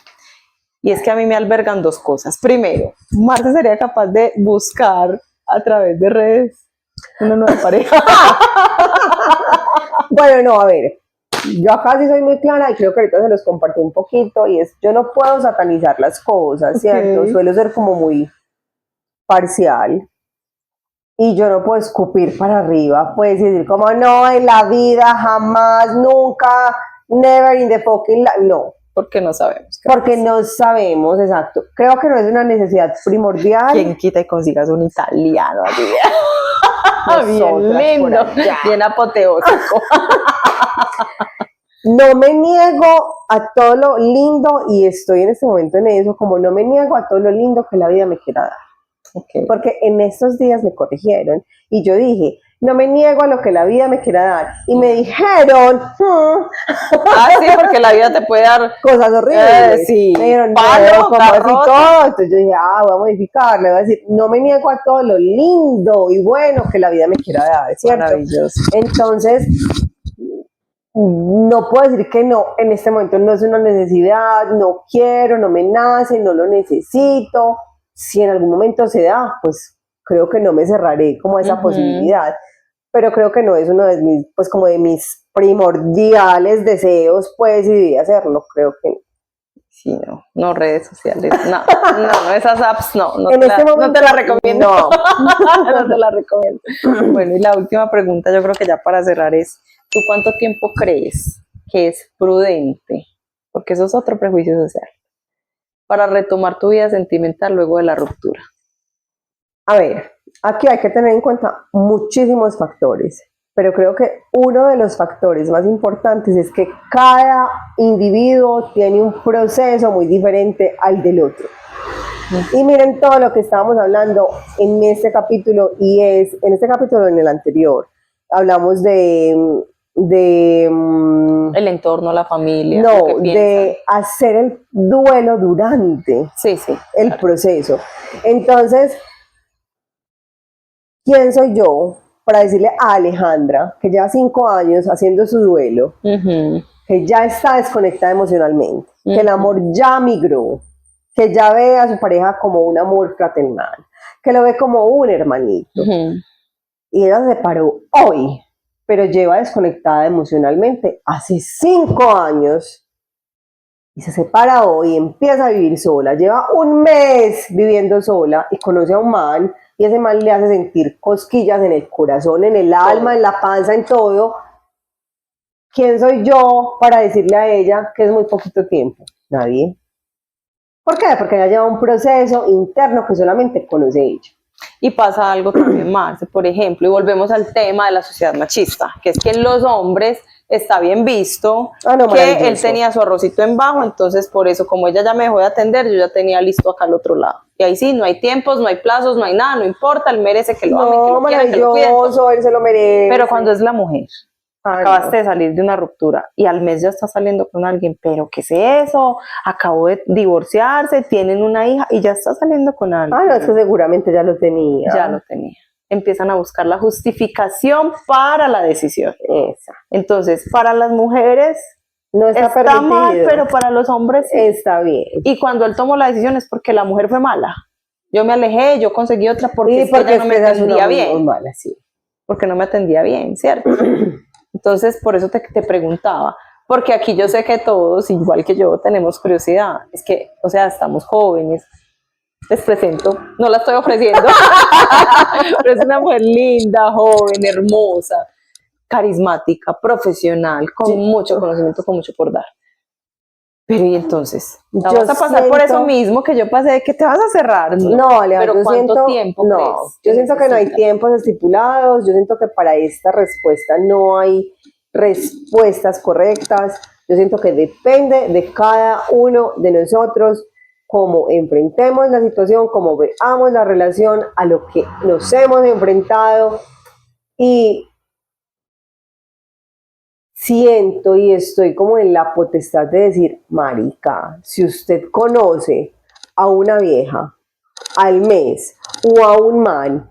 Y es que a mí me albergan dos cosas. Primero, Marta sería capaz de buscar a través de redes una nueva pareja. Bueno, no, a ver, yo acá sí soy muy clara y creo que ahorita se los compartí un poquito, y es, yo no puedo satanizar las cosas, ¿cierto? Suelo ser como muy parcial y yo no puedo escupir para arriba, puedes decir como no, en la vida, jamás, nunca, never in the fucking life, no. Porque no sabemos. Porque no sabemos, exacto. Creo que no es una necesidad primordial. ¿Quién quita y consigas un italiano así? Bien Nosotras lindo, por allá. bien apoteósico. No me niego a todo lo lindo y estoy en este momento en eso, como no me niego a todo lo lindo que la vida me quiera dar. Okay. Porque en estos días me corrigieron y yo dije, no me niego a lo que la vida me quiera dar. Y me dijeron, Sí, porque la vida te puede dar cosas horribles. sí. Me dijeron, Palo, no, como así garrote. todo. Entonces yo dije, voy a modificarle, voy a decir, no me niego a todo lo lindo y bueno que la vida me quiera dar, ¿cierto? Maravilloso. Entonces, no puedo decir que no, en este momento no es una necesidad, no quiero, no me nace, no lo necesito. Si en algún momento se da, pues creo que no me cerraré como a esa posibilidad, pero creo que no es uno de mis, pues como de mis primordiales deseos, pues, y de hacerlo, creo que Sí, no redes sociales, no, esas apps no en te este momento, no te la recomiendo. no. No te la recomiendo. Bueno, y la última pregunta, yo creo que ya para cerrar es, ¿tú cuánto tiempo crees que es prudente? Porque eso es otro prejuicio social. Para retomar tu vida sentimental luego de la ruptura. A ver, aquí hay que tener en cuenta muchísimos factores, pero creo que uno de los factores más importantes es que cada individuo tiene un proceso muy diferente al del otro. Y miren todo lo que estábamos hablando en este capítulo en este capítulo en el anterior. Hablamos de El entorno, la familia. no, lo que piensan. de hacer el duelo durante Sí, el claro. proceso. Entonces, ¿quién soy yo para decirle a Alejandra, que lleva 5 años haciendo su duelo, que ya está desconectada emocionalmente, que el amor ya migró, que ya ve a su pareja como un amor fraternal, que lo ve como un hermanito, y ella se separó hoy, pero lleva desconectada emocionalmente hace 5 años, y se separa hoy, empieza a vivir sola, lleva un mes viviendo sola y conoce a un man, y ese man le hace sentir cosquillas en el corazón, en el alma, en la panza, en todo. ¿Quién soy yo para decirle a ella que es muy poquito tiempo? Nadie. ¿Por qué? Porque ella lleva un proceso interno que solamente conoce ella. Y pasa algo también más, por ejemplo, y volvemos al tema de la sociedad machista, que es que en los hombres está bien visto que él tenía su arrocito en bajo, entonces por eso, como ella ya me dejó de atender, yo ya tenía listo acá al otro lado. Y ahí sí, no hay tiempos, no hay plazos, no hay nada, no importa, él merece que lo amen, que lo quieran, que lo cuiden. Él se lo merece. Pero cuando es la mujer, acabaste de salir de una ruptura y al mes ya está saliendo con alguien, pero ¿qué es eso? Acabó de divorciarse, tienen una hija y ya está saliendo con alguien. No, es que seguramente ya lo tenía. Ya lo tenía. Empiezan a buscar la justificación para la decisión. Esa. Entonces, para las mujeres no está mal, pero para los hombres sí. Está bien. Y cuando él tomó la decisión es porque la mujer fue mala. Yo me alejé, yo conseguí otra porque ella no me atendía bien. Mala, sí. Porque no me atendía bien, ¿cierto? Entonces, por eso te preguntaba. Porque aquí yo sé que todos, igual que yo, tenemos curiosidad. Es que, o sea, estamos jóvenes. Les presento, no la estoy ofreciendo, pero es una mujer linda, joven, hermosa, carismática, profesional, con mucho conocimiento, con mucho por dar. Pero y entonces, ¿la vas a pasar por eso mismo que yo pasé? ¿Que te vas a cerrar? No, Alejandra, pero ¿cuánto tiempo crees? Yo siento que no hay tiempos estipulados, yo siento que para esta respuesta no hay respuestas correctas, yo siento que depende de cada uno de nosotros, cómo enfrentemos la situación, cómo veamos la relación, a lo que nos hemos enfrentado, y siento y estoy como en la potestad de decir, marica, si usted conoce a una vieja al mes o a un man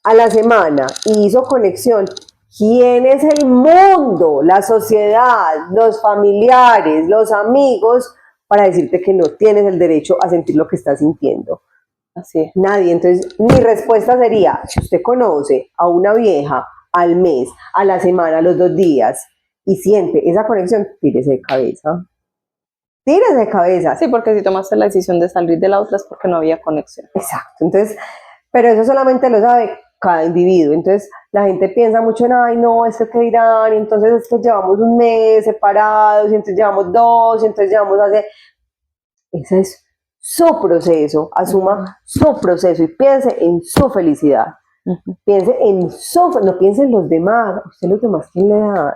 a la semana y hizo conexión, ¿quién es el mundo, la sociedad, los familiares, los amigos para decirte que no tienes el derecho a sentir lo que estás sintiendo? Así es. Nadie. Entonces, mi respuesta sería, si usted conoce a una vieja al mes, a la semana, a los 2 días, y siente esa conexión, tírese de cabeza. Tírese de cabeza. Sí, porque si tomaste la decisión de salir de la otra es porque no había conexión. Exacto. Entonces, Pero eso solamente lo sabe cada individuo. Entonces la gente piensa mucho en, ay no, esto que dirán, y entonces es que llevamos un mes separados, y entonces llevamos 2, y entonces llevamos hace... Ese es su proceso, asuma su proceso y piense en su felicidad. Piense en su, no piense en los demás. ¿A usted los demás qué le dan?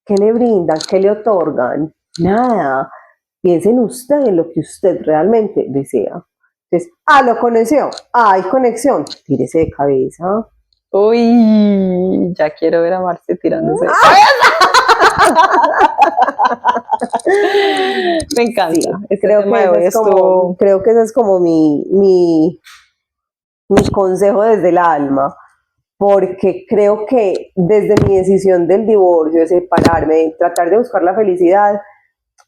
¿Qué le brindan? ¿Qué le otorgan? Nada. Piense en usted, en lo que usted realmente desea. Entonces, lo conoció, hay conexión, tírese de cabeza. Uy, ya quiero ver a Marce tirándose. Me encanta. Sí, Este creo, tema que de hoy creo que ese es como mi consejo desde el alma, porque creo que desde mi decisión del divorcio, de separarme, de tratar de buscar la felicidad,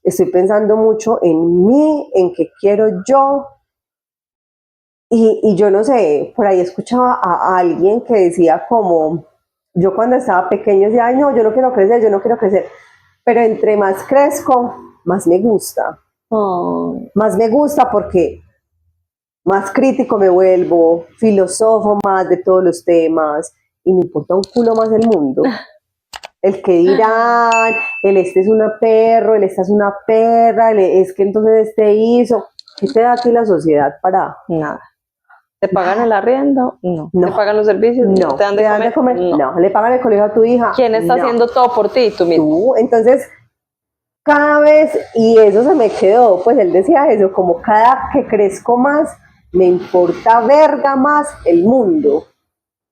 estoy pensando mucho en mí, en qué quiero yo. Y yo no sé, por ahí escuchaba a alguien que decía como, yo cuando estaba pequeño decía, ay no, yo no quiero crecer, pero entre más crezco, más me gusta. Más me gusta porque más crítico me vuelvo, filosofo más de todos los temas, y me importa un culo más el mundo. El que dirán, este es una perro, esta es una perra, es que entonces este hizo. ¿Qué te da a ti la sociedad para? Nada. ¿Te pagan el arriendo? No. No. ¿Te pagan los servicios? No. ¿Te dan de comer? No. ¿Le pagan el colegio a tu hija? ¿Quién está haciendo todo por ti? Tú mismo. Tú. Entonces, cada vez, y eso se me quedó, pues él decía eso, como cada que crezco más, me importa verga más el mundo.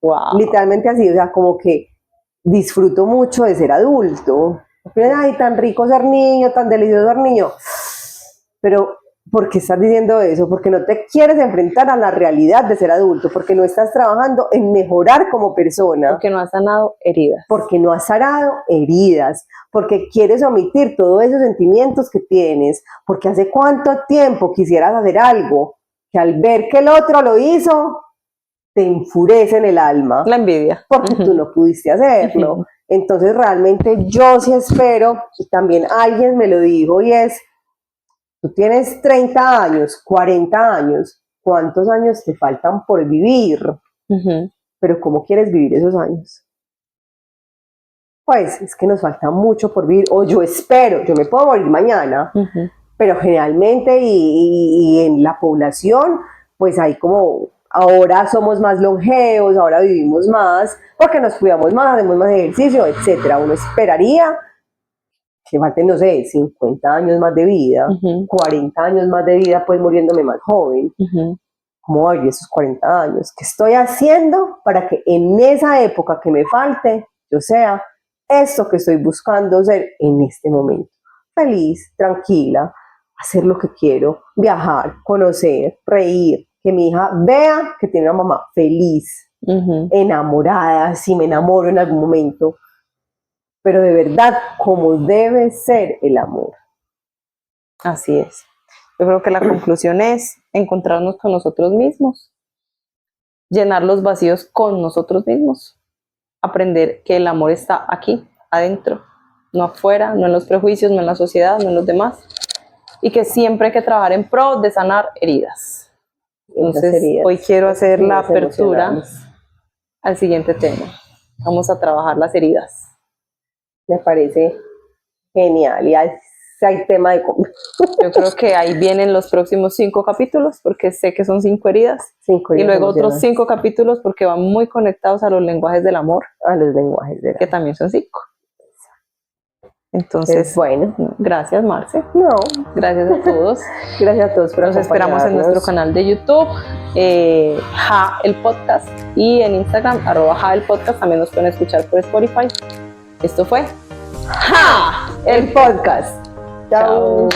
Wow. Literalmente así, o sea, como que disfruto mucho de ser adulto. Ay, tan rico ser niño, tan delicioso ser niño. Pero, ¿por qué estás diciendo eso? Porque no te quieres enfrentar a la realidad de ser adulto, porque no estás trabajando en mejorar como persona. Porque no has sanado heridas. Porque no has sanado heridas, porque quieres omitir todos esos sentimientos que tienes, porque hace cuánto tiempo quisieras hacer algo, que al ver que el otro lo hizo, te enfurece en el alma. La envidia. Porque tú no pudiste hacerlo. Entonces realmente yo sí espero, y también alguien me lo dijo, y es, tú tienes 30 años, 40 años, ¿cuántos años te faltan por vivir? Pero ¿cómo quieres vivir esos años? Pues es que nos falta mucho por vivir, o yo espero, yo me puedo morir mañana, pero generalmente y en la población, pues hay como, ahora somos más longevos, ahora vivimos más, porque nos cuidamos más, hacemos más ejercicio, etcétera. Uno esperaría que falten, no sé, 50 años más de vida, 40 años más de vida, pues muriéndome más joven. ¿Cómo va a vivir esos 40 años? ¿Qué estoy haciendo para que en esa época que me falte, yo sea esto que estoy buscando ser en este momento? Feliz, tranquila, hacer lo que quiero, viajar, conocer, reír, que mi hija vea que tiene una mamá feliz, enamorada, si me enamoro en algún momento, pero de verdad como debe ser el amor. Así es. Yo creo que la conclusión es encontrarnos con nosotros mismos, llenar los vacíos con nosotros mismos, aprender que el amor está aquí, adentro, no afuera, no en los prejuicios, no en la sociedad, no en los demás, y que siempre hay que trabajar en pro de sanar heridas. Entonces, hoy quiero hacer la apertura al siguiente tema. Vamos a trabajar las heridas. Me parece genial. Y hay tema de... Yo creo que ahí vienen los próximos 5 capítulos, porque sé que son 5 heridas. 5 heridas. Y luego otros 5 capítulos, porque van muy conectados a los lenguajes del amor. A los lenguajes del amor. Que también son 5. Entonces, bueno. Gracias, Marce. No. Gracias a todos. Gracias a todos por Nos esperamos en nuestro canal de YouTube, Ja el Podcast, y en Instagram, @Ja el Podcast. También nos pueden escuchar por Spotify. Esto fue Ja el Podcast. Chao.